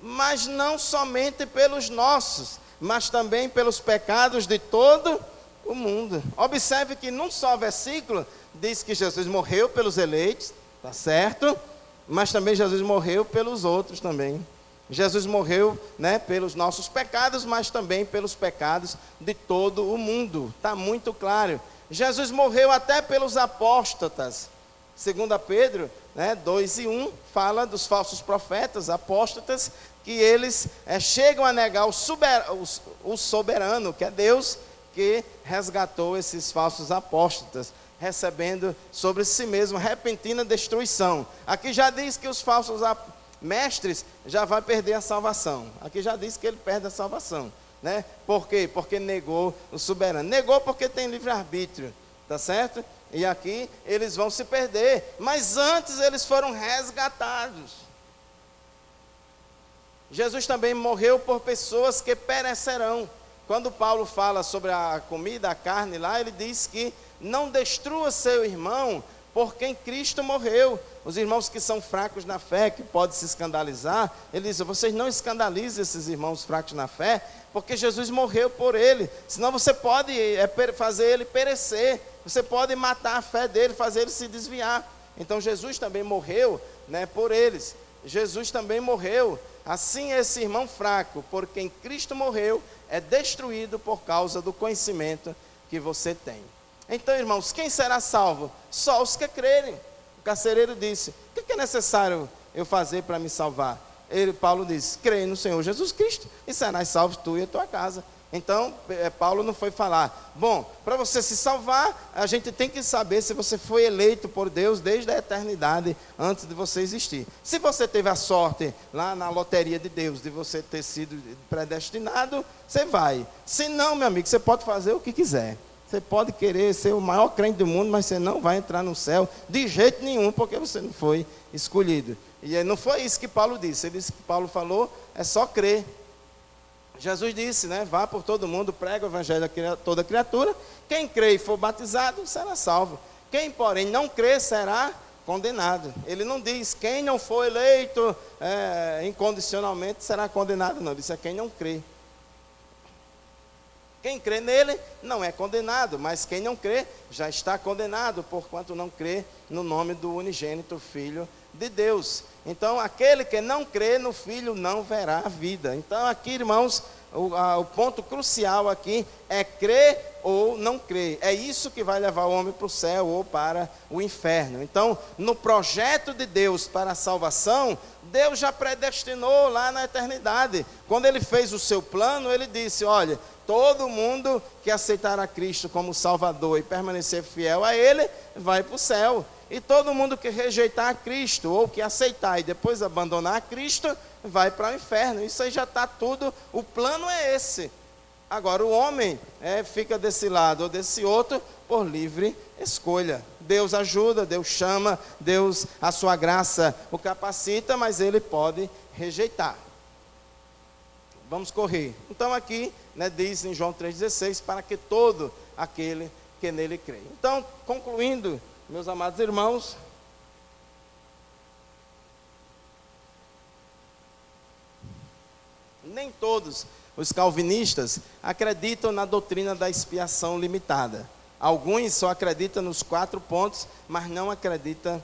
mas não somente pelos nossos, mas também pelos pecados de todo o mundo. Observe que num só versículo diz que Jesus morreu pelos eleitos, tá certo? Mas também Jesus morreu pelos outros também. Jesus morreu, né, pelos nossos pecados, mas também pelos pecados de todo o mundo. Está muito claro. Jesus morreu até pelos apóstatas. 2 Pedro, 2:1, fala dos falsos profetas, apóstatas, que eles chegam a negar o soberano, que é Deus, que resgatou esses falsos apóstatas, recebendo sobre si mesmo repentina destruição. Aqui já diz que os falsos mestres já vão perder a salvação. Aqui já diz que ele perde a salvação, né? Por quê? Porque negou o soberano. Negou porque tem livre-arbítrio, tá certo? E aqui eles vão se perder, mas antes eles foram resgatados. Jesus também morreu por pessoas que perecerão. Quando Paulo fala sobre a comida, a carne lá, ele diz que não destrua seu irmão por quem Cristo morreu. Os irmãos que são fracos na fé, que podem se escandalizar, ele diz: vocês não escandalizem esses irmãos fracos na fé, porque Jesus morreu por ele, senão você pode fazer ele perecer, você pode matar a fé dele, fazer ele se desviar. Então Jesus também morreu, né, por eles. Jesus também morreu. Assim esse irmão fraco, por quem Cristo morreu, é destruído por causa do conhecimento que você tem. Então, irmãos, quem será salvo? Só os que crerem. O carcereiro disse: o que é necessário eu fazer para me salvar? Paulo disse: crê no Senhor Jesus Cristo e serás salvo tu e a tua casa. Então, Paulo não foi falar: bom, para você se salvar, a gente tem que saber se você foi eleito por Deus desde a eternidade, antes de você existir. Se você teve a sorte lá na loteria de Deus, de você ter sido predestinado, você vai. Se não, meu amigo, você pode fazer o que quiser. Você pode querer ser o maior crente do mundo, mas você não vai entrar no céu de jeito nenhum, porque você não foi escolhido. E não foi isso que Paulo disse. Ele disse que Paulo falou, é só crer. Jesus disse, né, vá por todo mundo, prega o evangelho a toda criatura. Quem crê e for batizado, será salvo. Quem, porém, não crê, será condenado. Ele não diz, quem não for eleito incondicionalmente, será condenado. Não, ele disse, é quem não crê. Quem crê nele não é condenado, mas quem não crê já está condenado, porquanto não crê no nome do unigênito Filho de Deus. Então, aquele que não crê no Filho não verá a vida. Então, aqui, irmãos, o ponto crucial aqui é crer ou não crer. É isso que vai levar o homem para o céu ou para o inferno. Então, no projeto de Deus para a salvação, Deus já predestinou lá na eternidade. Quando Ele fez o seu plano, Ele disse, olha, todo mundo que aceitar a Cristo como Salvador e permanecer fiel a Ele, vai para o céu. E todo mundo que rejeitar a Cristo, ou que aceitar e depois abandonar a Cristo, vai para o inferno. Isso aí já está tudo, o plano é esse. Agora o homem fica desse lado ou desse outro por livre escolha. Deus ajuda, Deus chama, Deus, a sua graça o capacita, mas ele pode rejeitar. Vamos correr. Então aqui, diz em João 3,16, para que todo aquele que nele crê. Então, concluindo, meus amados irmãos, nem todos os calvinistas acreditam na doutrina da expiação limitada. Alguns só acreditam nos 4 pontos, mas não acreditam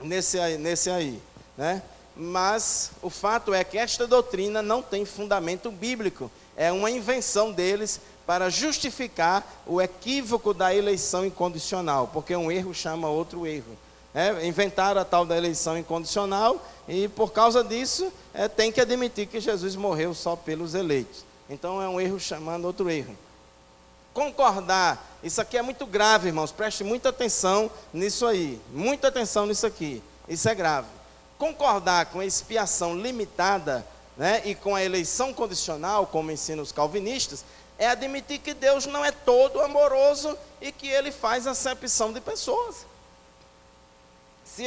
nesse aí, né? Mas o fato é que esta doutrina não tem fundamento bíblico. É uma invenção deles para justificar o equívoco da eleição incondicional, porque um erro chama outro erro. Inventaram a tal da eleição incondicional e por causa disso tem que admitir que Jesus morreu só pelos eleitos. Então é um erro chamando outro erro. Concordar, isso aqui é muito grave, irmãos, preste muita atenção nisso aí, muita atenção nisso aqui, isso é grave. Concordar com a expiação limitada, e com a eleição condicional, como ensinam os calvinistas, é admitir que Deus não é todo amoroso e que Ele faz acepção de pessoas. Se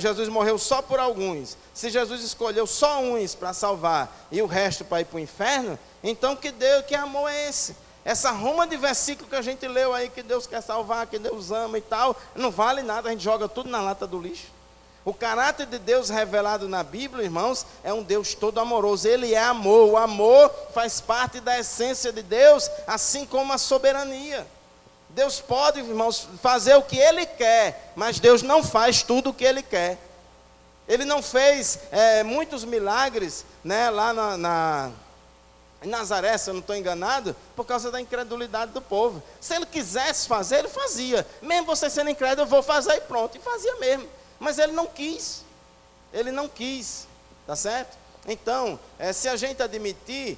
Jesus morreu só por alguns, se Jesus escolheu só uns para salvar e o resto para ir para o inferno, então que amor é esse? Essa ruma de versículo que a gente leu aí, que Deus quer salvar, que Deus ama e tal, não vale nada, a gente joga tudo na lata do lixo. O caráter de Deus revelado na Bíblia, irmãos, é um Deus todo amoroso. Ele é amor. O amor faz parte da essência de Deus, assim como a soberania. Deus pode, irmãos, fazer o que Ele quer, mas Deus não faz tudo o que Ele quer. Ele não fez muitos milagres, lá em Nazaré, se eu não estou enganado, por causa da incredulidade do povo. Se Ele quisesse fazer, Ele fazia. Mesmo você sendo incrédulo, eu vou fazer e pronto. E fazia mesmo. Mas Ele não quis, tá certo? Então, se a gente admitir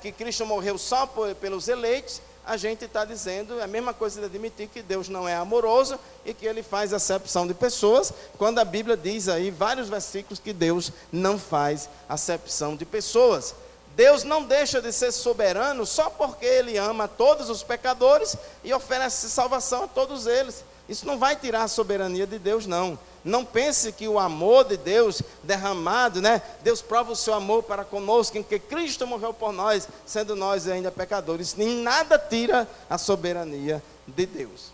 que Cristo morreu só pelos eleitos, a gente está dizendo a mesma coisa de admitir que Deus não é amoroso e que Ele faz acepção de pessoas, quando a Bíblia diz aí, vários versículos, que Deus não faz acepção de pessoas. Deus não deixa de ser soberano só porque Ele ama todos os pecadores e oferece salvação a todos eles. Isso não vai tirar a soberania de Deus, não. Não pense que o amor de Deus derramado, Deus prova o seu amor para conosco, em que Cristo morreu por nós, sendo nós ainda pecadores. Isso em nada tira a soberania de Deus.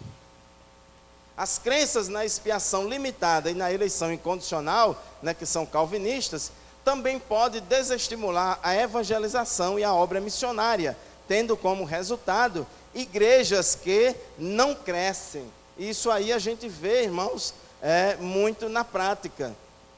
As crenças na expiação limitada e na eleição incondicional, que são calvinistas, também pode desestimular a evangelização e a obra missionária, tendo como resultado igrejas que não crescem. Isso aí a gente vê, irmãos, muito na prática.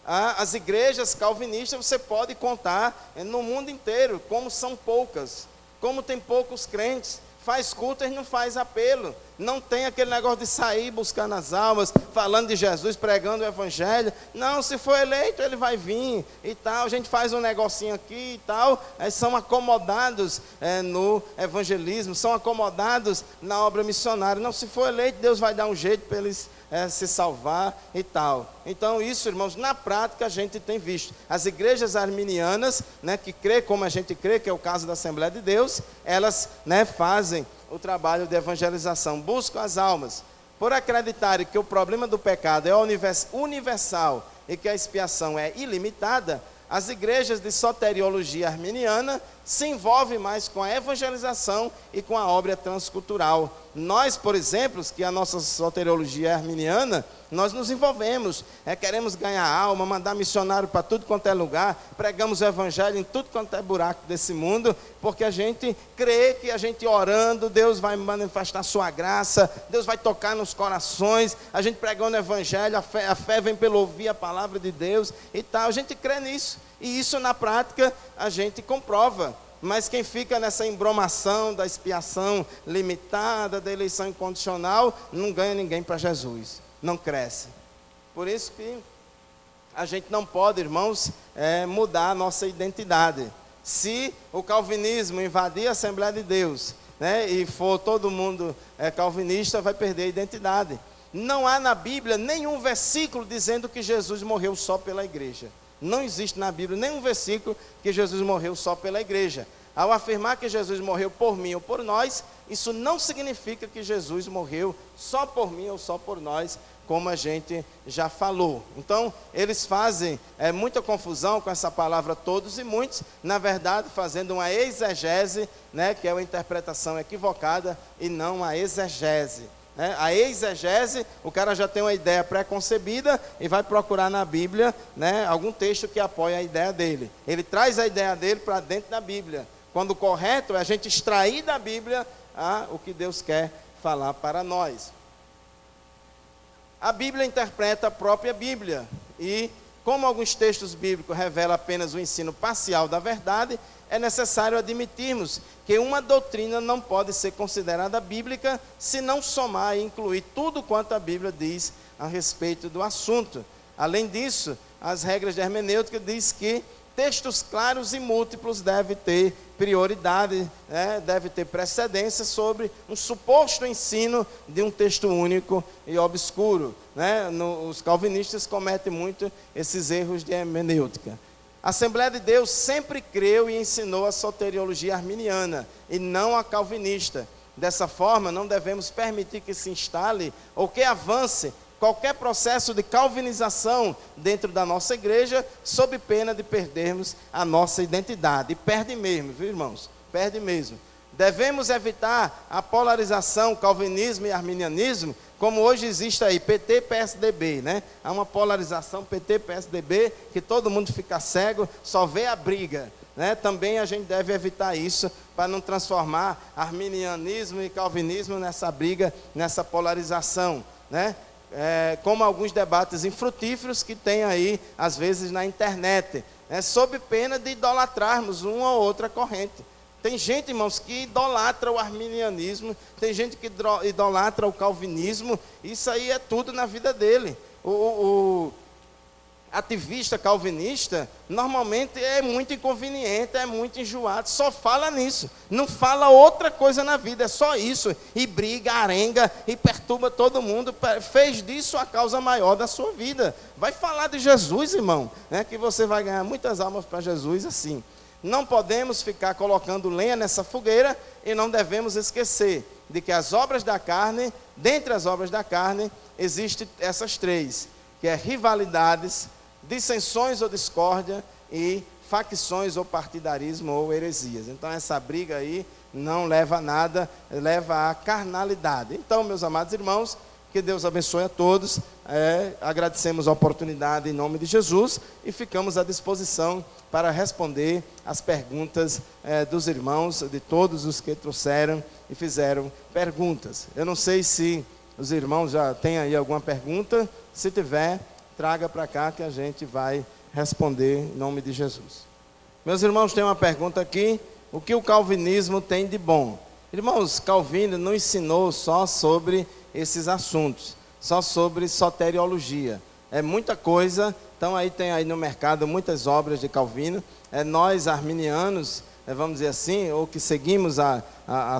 As igrejas calvinistas você pode contar no mundo inteiro, como são poucas, como tem poucos crentes. Faz culto e não faz apelo. Não tem aquele negócio de sair buscando as almas, falando de Jesus, pregando o evangelho. Não, se for eleito, ele vai vir e tal. A gente faz um negocinho aqui e tal. Aí são acomodados no evangelismo, são acomodados na obra missionária. Não, se for eleito, Deus vai dar um jeito para eles se salvar e tal. Então isso, irmãos, na prática a gente tem visto. As igrejas arminianas, que crê como a gente crê, que é o caso da Assembleia de Deus, elas fazem o trabalho de evangelização, buscam as almas. Por acreditarem que o problema do pecado é universal e que a expiação é ilimitada, as igrejas de soteriologia arminiana se envolvem mais com a evangelização e com a obra transcultural. Nós, por exemplo, que a nossa soteriologia é arminiana, nós nos envolvemos, queremos ganhar alma, mandar missionário para tudo quanto é lugar, pregamos o evangelho em tudo quanto é buraco desse mundo, porque a gente crê que a gente orando, Deus vai manifestar sua graça, Deus vai tocar nos corações, a gente pregando o evangelho, a fé vem pelo ouvir a palavra de Deus e tal, a gente crê nisso, e isso na prática a gente comprova. Mas quem fica nessa embromação da expiação limitada, da eleição incondicional, não ganha ninguém para Jesus, não cresce. Por isso que a gente não pode, irmãos, mudar a nossa identidade. Se o calvinismo invadir a Assembleia de Deus, e for todo mundo calvinista, vai perder a identidade. Não há na Bíblia nenhum versículo dizendo que Jesus morreu só pela igreja. Não existe na Bíblia nenhum versículo que Jesus morreu só pela igreja. Ao afirmar que Jesus morreu por mim ou por nós, isso não significa que Jesus morreu só por mim ou só por nós, como a gente já falou. Então, eles fazem muita confusão com essa palavra todos e muitos, na verdade, fazendo uma exegese, que é uma interpretação equivocada e não a exegese. A exegese, o cara já tem uma ideia pré-concebida e vai procurar na Bíblia algum texto que apoia a ideia dele. Ele traz a ideia dele para dentro da Bíblia, quando o correto é a gente extrair da Bíblia o que Deus quer falar para nós. A Bíblia interpreta a própria Bíblia e, como alguns textos bíblicos revelam apenas o ensino parcial da verdade, é necessário admitirmos que uma doutrina não pode ser considerada bíblica se não somar e incluir tudo quanto a Bíblia diz a respeito do assunto. Além disso, as regras de hermenêutica dizem que textos claros e múltiplos devem ter prioridade, deve ter precedência sobre um suposto ensino de um texto único e obscuro. Os calvinistas cometem muito esses erros de hermenêutica. A Assembleia de Deus sempre creu e ensinou a soteriologia arminiana e não a calvinista. Dessa forma, não devemos permitir que se instale ou que avance qualquer processo de calvinização dentro da nossa igreja, sob pena de perdermos a nossa identidade. E perde mesmo, viu, irmãos? Perde mesmo. Devemos evitar a polarização calvinismo e arminianismo, como hoje existe aí, PT, PSDB, Há uma polarização PT, PSDB, que todo mundo fica cego, só vê a briga. Também a gente deve evitar isso, para não transformar arminianismo e calvinismo nessa briga, nessa polarização, como alguns debates infrutíferos que tem aí, às vezes, na internet, sob pena de idolatrarmos uma ou outra corrente. Tem gente, irmãos, que idolatra o arminianismo, tem gente que idolatra o calvinismo, isso aí é tudo na vida dele. O ativista calvinista, normalmente é muito inconveniente, é muito enjoado, só fala nisso, não fala outra coisa na vida, é só isso, e briga, arenga, e perturba todo mundo, fez disso a causa maior da sua vida. Vai falar de Jesus, irmão, que você vai ganhar muitas almas para Jesus assim. Não podemos ficar colocando lenha nessa fogueira e não devemos esquecer de que as obras da carne, dentre as obras da carne, existem essas três, que é rivalidades, dissensões ou discórdia e facções ou partidarismo ou heresias. Então essa briga aí não leva a nada, leva à carnalidade. Então, meus amados irmãos, que Deus abençoe a todos, agradecemos a oportunidade em nome de Jesus e ficamos à disposição para responder as perguntas dos irmãos, de todos os que trouxeram e fizeram perguntas. Eu não sei se os irmãos já têm aí alguma pergunta, se tiver, traga para cá que a gente vai responder em nome de Jesus. Meus irmãos, tem uma pergunta aqui, o que o calvinismo tem de bom? Irmãos, Calvino não ensinou só sobre esses assuntos, só sobre soteriologia. É muita coisa, então aí tem aí no mercado muitas obras de Calvino. Nós arminianos, vamos dizer assim, ou que seguimos a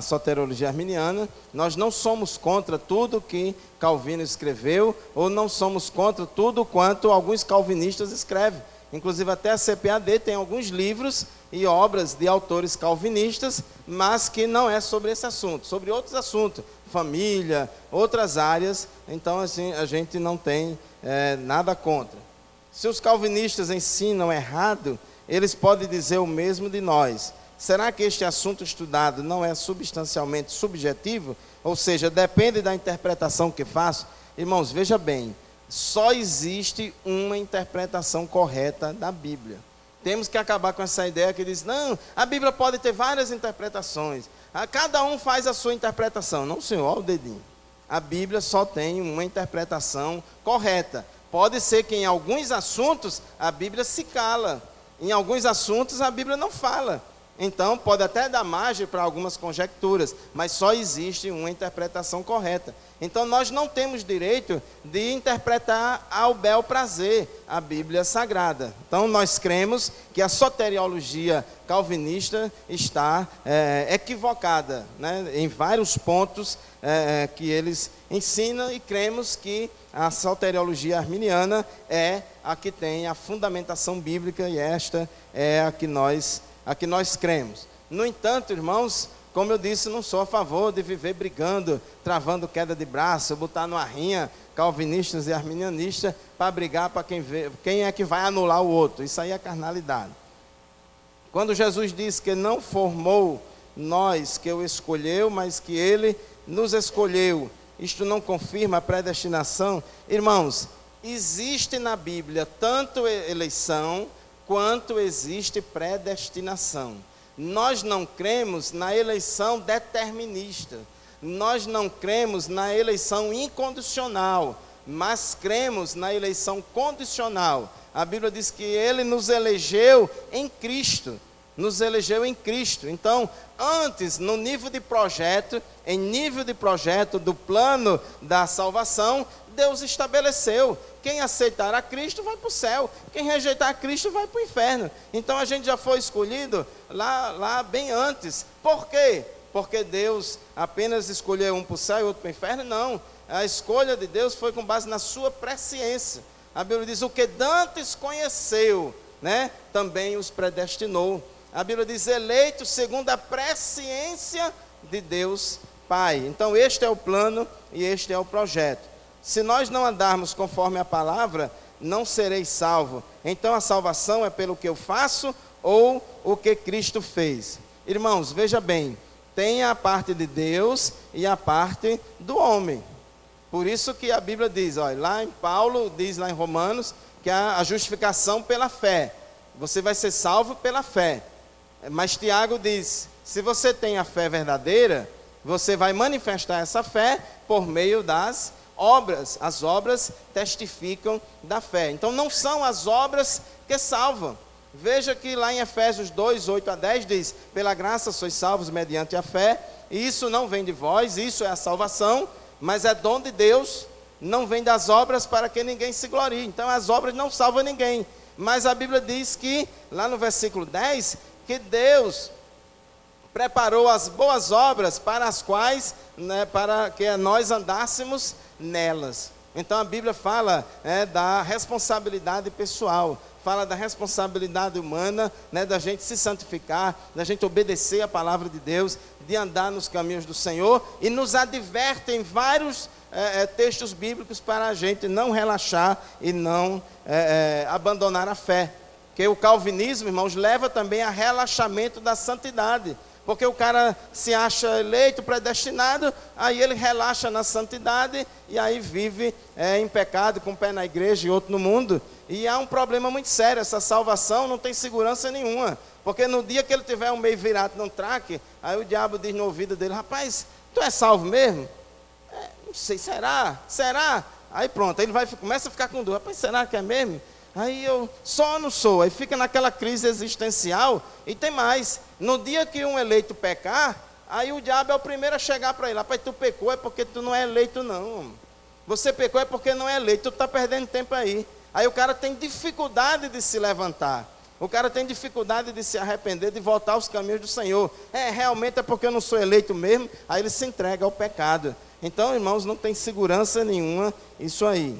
soteriologia arminiana, nós não somos contra tudo que Calvino escreveu, ou não somos contra tudo quanto alguns calvinistas escrevem. Inclusive até a CPAD tem alguns livros e obras de autores calvinistas, mas que não é sobre esse assunto, sobre outros assuntos, família, outras áreas. Então assim, a gente não tem nada contra. Se os calvinistas ensinam errado, eles podem dizer o mesmo de nós. Será que este assunto estudado não é substancialmente subjetivo? Ou seja, depende da interpretação que faço? Irmãos, veja bem, só existe uma interpretação correta da Bíblia. Temos que acabar com essa ideia que diz, não, a Bíblia pode ter várias interpretações. Cada um faz a sua interpretação. Não, senhor, olha o dedinho. A Bíblia só tem uma interpretação correta. Pode ser que em alguns assuntos a Bíblia se cala. Em alguns assuntos a Bíblia não fala. Então, pode até dar margem para algumas conjecturas, mas só existe uma interpretação correta. Então, nós não temos direito de interpretar ao bel prazer a Bíblia Sagrada. Então, nós cremos que a soteriologia calvinista está equivocada, né, em vários pontos que eles ensinam, e cremos que a soteriologia arminiana é a que tem a fundamentação bíblica, e esta é a que nós cremos. No entanto, irmãos, como eu disse, não sou a favor de viver brigando, travando queda de braço, botar numa rinha calvinistas e arminianistas para brigar para quem é que vai anular o outro. Isso aí é carnalidade. Quando Jesus disse que não formou nós que o escolheu, mas que ele nos escolheu, isto não confirma a predestinação? Irmãos, existe na Bíblia tanto eleição quanto existe predestinação. Nós não cremos na eleição determinista. Nós não cremos na eleição incondicional, mas cremos na eleição condicional. A Bíblia diz que ele nos elegeu em Cristo. Nos elegeu em Cristo. Então, antes, em nível de projeto do plano da salvação, Deus estabeleceu. Quem aceitar a Cristo vai para o céu. Quem rejeitar a Cristo vai para o inferno. Então a gente já foi escolhido lá bem antes. Por quê? Porque Deus apenas escolheu um para o céu e outro para o inferno? Não. A escolha de Deus foi com base na sua presciência. A Bíblia diz, o que dantes conheceu, né, também os predestinou. A Bíblia diz, eleitos segundo a presciência de Deus Pai. Então este é o plano e este é o projeto. Se nós não andarmos conforme a palavra, não sereis salvo. Então a salvação é pelo que eu faço ou o que Cristo fez. Irmãos, veja bem, tem a parte de Deus e a parte do homem. Por isso que a Bíblia diz, olha, Paulo diz lá em Romanos, que a justificação pela fé. Você vai ser salvo pela fé. Mas Tiago diz, se você tem a fé verdadeira, você vai manifestar essa fé por meio das obras. As obras testificam da fé. Então não são as obras que salvam. Veja que lá em Efésios 2, 8 a 10 diz, pela graça sois salvos mediante a fé, e isso não vem de vós, isso é a salvação, mas é dom de Deus, não vem das obras para que ninguém se glorie. Então as obras não salvam ninguém. Mas a Bíblia diz que, lá no versículo 10, que Deus preparou as boas obras para as quais, né, para que nós andássemos nelas. Então a Bíblia fala da responsabilidade pessoal, fala da responsabilidade humana, né, da gente se santificar, da gente obedecer a palavra de Deus, de andar nos caminhos do Senhor, e nos adverte em vários textos bíblicos para a gente não relaxar e não abandonar a fé. Porque o calvinismo, irmãos, leva também a relaxamento da santidade. Porque o cara se acha eleito, predestinado, aí ele relaxa na santidade e aí vive em pecado, com um pé na igreja e outro no mundo. E há um problema muito sério, essa salvação não tem segurança nenhuma. Porque no dia que ele tiver um meio virado num traque, aí o diabo diz no ouvido dele, rapaz, tu é salvo mesmo? Não sei, será? Aí pronto, aí ele começa a ficar com dúvida, rapaz, será que é mesmo? Aí eu só não sou, aí fica naquela crise existencial. E tem mais, no dia que um eleito pecar, aí o diabo é o primeiro a chegar para ele, rapaz, tu pecou é porque tu não é eleito não, você pecou é porque não é eleito, tu está perdendo tempo aí. Aí o cara tem dificuldade de se levantar, o cara tem dificuldade de se arrepender, de voltar aos caminhos do Senhor. Realmente é porque eu não sou eleito mesmo, aí ele se entrega ao pecado. Então, irmãos, não tem segurança nenhuma isso aí.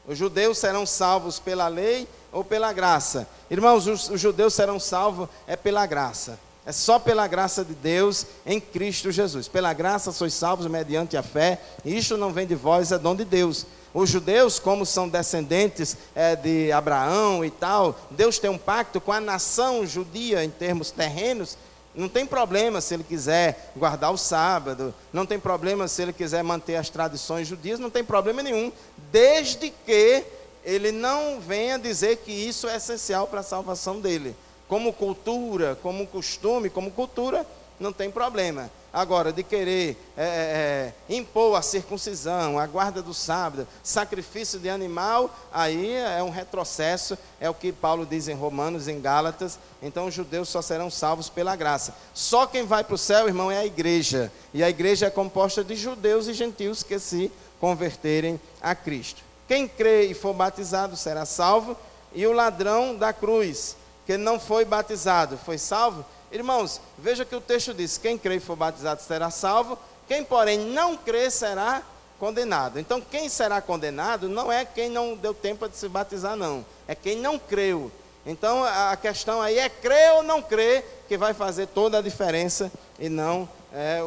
Os judeus serão salvos pela lei ou pela graça? Irmãos, os judeus serão salvos pela graça. É só pela graça de Deus em Cristo Jesus. Pela graça sois salvos mediante a fé. Isto não vem de vós, é dom de Deus. Os judeus, como são descendentes de Abraão e tal, Deus tem um pacto com a nação judia em termos terrenos. Não tem problema se ele quiser guardar o sábado, não tem problema se ele quiser manter as tradições judias, não tem problema nenhum, desde que ele não venha dizer que isso é essencial para a salvação dele. Como cultura, como costume, como cultura, não tem problema. Agora, de querer impor a circuncisão, a guarda do sábado, sacrifício de animal, aí é um retrocesso, é o que Paulo diz em Romanos, em Gálatas. Então os judeus só serão salvos pela graça. Só quem vai para o céu, irmão, é a igreja. E a igreja é composta de judeus e gentios que se converterem a Cristo. Quem crê e for batizado será salvo, e o ladrão da cruz, que não foi batizado, foi salvo? Irmãos, veja que o texto diz: quem crê e for batizado será salvo, quem porém não crê será condenado. Então quem será condenado não é quem não deu tempo de se batizar, não, é quem não creu. Então a questão aí é crer ou não crer, que vai fazer toda a diferença, e não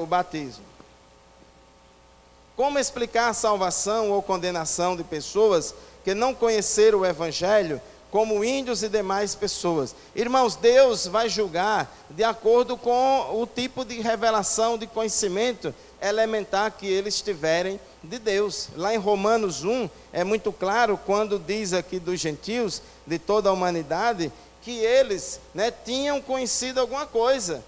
o batismo. Como explicar a salvação ou condenação de pessoas que não conheceram o Evangelho, como índios e demais pessoas? Irmãos, Deus vai julgar de acordo com o tipo de revelação, de conhecimento elementar que eles tiverem de Deus. Lá em Romanos 1, é muito claro, quando diz aqui dos gentios, de toda a humanidade, que eles tinham conhecido alguma coisa.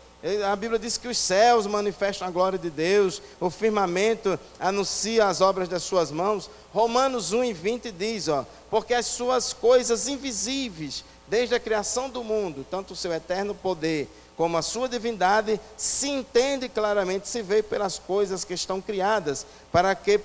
A Bíblia diz que os céus manifestam a glória de Deus, o firmamento anuncia as obras das suas mãos. Romanos 1:20 diz, porque as suas coisas invisíveis, desde a criação do mundo, tanto o seu eterno poder como a sua divindade, se entende claramente, se vê pelas coisas que estão criadas, para que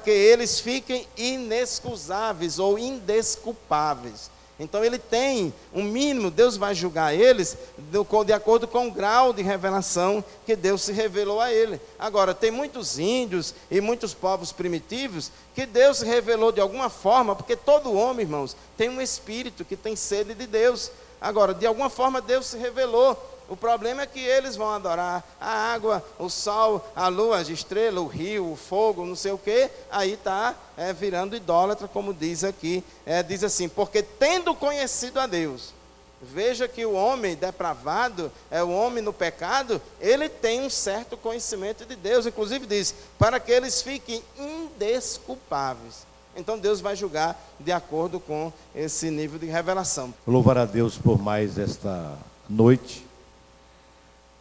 eles fiquem inexcusáveis ou indesculpáveis. Então ele tem um mínimo, Deus vai julgar eles de acordo com o grau de revelação que Deus se revelou a ele. Agora, tem muitos índios e muitos povos primitivos que Deus se revelou de alguma forma, porque todo homem, irmãos, tem um espírito que tem sede de Deus. Agora, de alguma forma Deus se revelou. O problema é que eles vão adorar a água, o sol, a lua, as estrelas, o rio, o fogo, não sei o que. Aí está virando idólatra, como diz aqui. Diz assim: porque tendo conhecido a Deus. Veja que o homem depravado, o homem no pecado, ele tem um certo conhecimento de Deus. Inclusive diz, para que eles fiquem indesculpáveis. Então Deus vai julgar de acordo com esse nível de revelação.
Louvar a Deus por mais esta noite,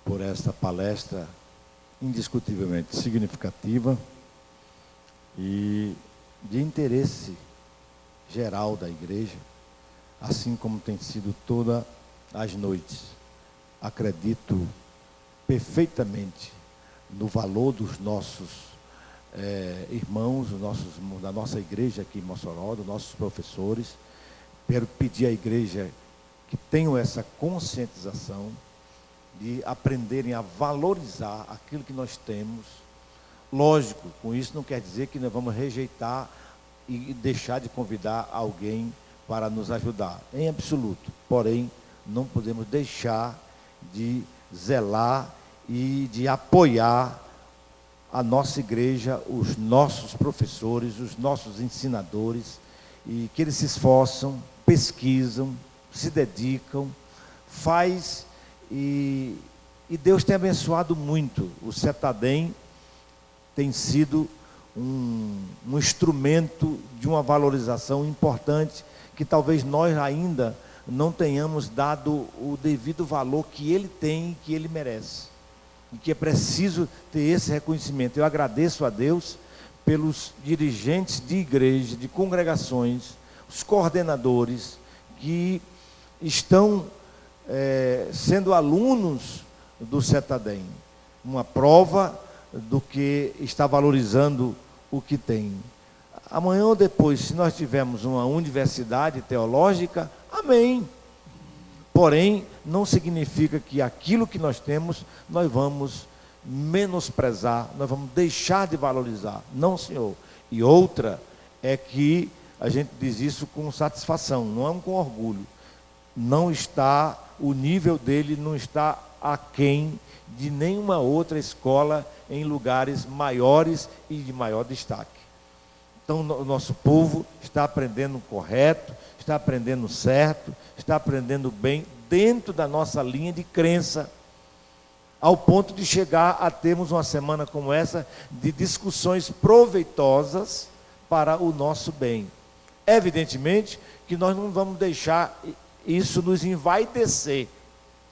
por esta palestra indiscutivelmente significativa e de interesse geral da igreja, assim como tem sido todas as noites. Acredito perfeitamente no valor dos nossos irmãos, da nossa igreja aqui em Mossoró, dos nossos professores. Quero pedir à igreja que tenham essa conscientização de aprenderem a valorizar aquilo que nós temos. Lógico, com isso não quer dizer que nós vamos rejeitar e deixar de convidar alguém para nos ajudar, em absoluto. Porém, não podemos deixar de zelar e de apoiar a nossa igreja, os nossos professores, os nossos ensinadores, e que eles se esforçam, pesquisam, se dedicam, e Deus tem abençoado muito. O CETADEM tem sido um instrumento de uma valorização importante, que talvez nós ainda não tenhamos dado o devido valor que ele tem e que ele merece. E que é preciso ter esse reconhecimento. Eu agradeço a Deus pelos dirigentes de igreja, de congregações, os coordenadores que estão sendo alunos do CETADEM. Uma prova do que está valorizando o que tem. Amanhã ou depois, se nós tivermos uma universidade teológica, amém. Porém, não significa que aquilo que nós temos, nós vamos menosprezar, nós vamos deixar de valorizar. Não, senhor. E outra é que a gente diz isso com satisfação, não é com orgulho. Não está, o nível dele não está aquém de nenhuma outra escola em lugares maiores e de maior destaque. Então, o nosso povo está aprendendo correto, está aprendendo certo, está aprendendo bem dentro da nossa linha de crença, ao ponto de chegar a termos uma semana como essa de discussões proveitosas para o nosso bem. Evidentemente que nós não vamos deixar isso nos envaidecer.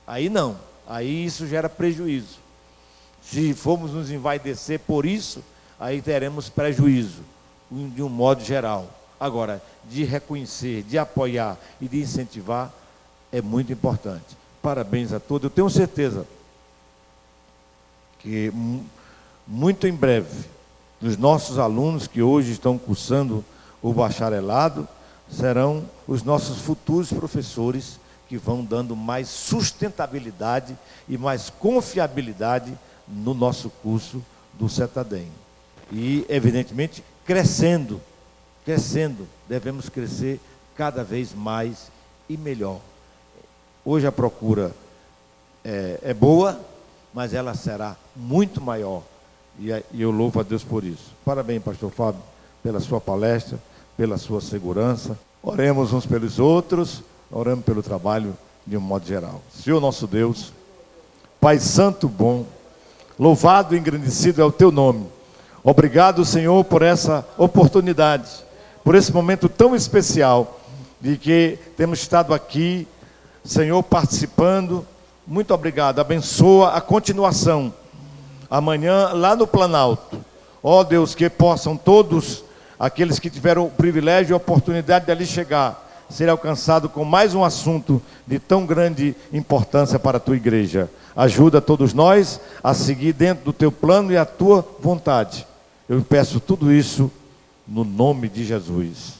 Aí não, aí isso gera prejuízo. Se formos nos envaidecer por isso, aí teremos prejuízo, de um modo geral. Agora, de reconhecer, de apoiar e de incentivar, é muito importante. Parabéns a todos. Eu tenho certeza que muito em breve, os nossos alunos que hoje estão cursando o bacharelado, serão os nossos futuros professores que vão dando mais sustentabilidade e mais confiabilidade no nosso curso do CETADEM. E, evidentemente, crescendo, devemos crescer cada vez mais e melhor. Hoje a procura é boa, mas ela será muito maior. E eu louvo a Deus por isso. Parabéns, pastor Fábio, pela sua palestra, pela sua segurança. Oremos uns pelos outros, oramos pelo trabalho de um modo geral. Senhor nosso Deus, Pai Santo bom, louvado e engrandecido é o teu nome. Obrigado, Senhor, por essa oportunidade, por esse momento tão especial, de que temos estado aqui, Senhor, participando. Muito obrigado, abençoa a continuação, amanhã lá no Planalto. Ó Deus, que possam todos, aqueles que tiveram o privilégio e a oportunidade de ali chegar, ser alcançado com mais um assunto de tão grande importância para a tua igreja. Ajuda todos nós a seguir dentro do teu plano e a tua vontade. Eu peço tudo isso no nome de Jesus.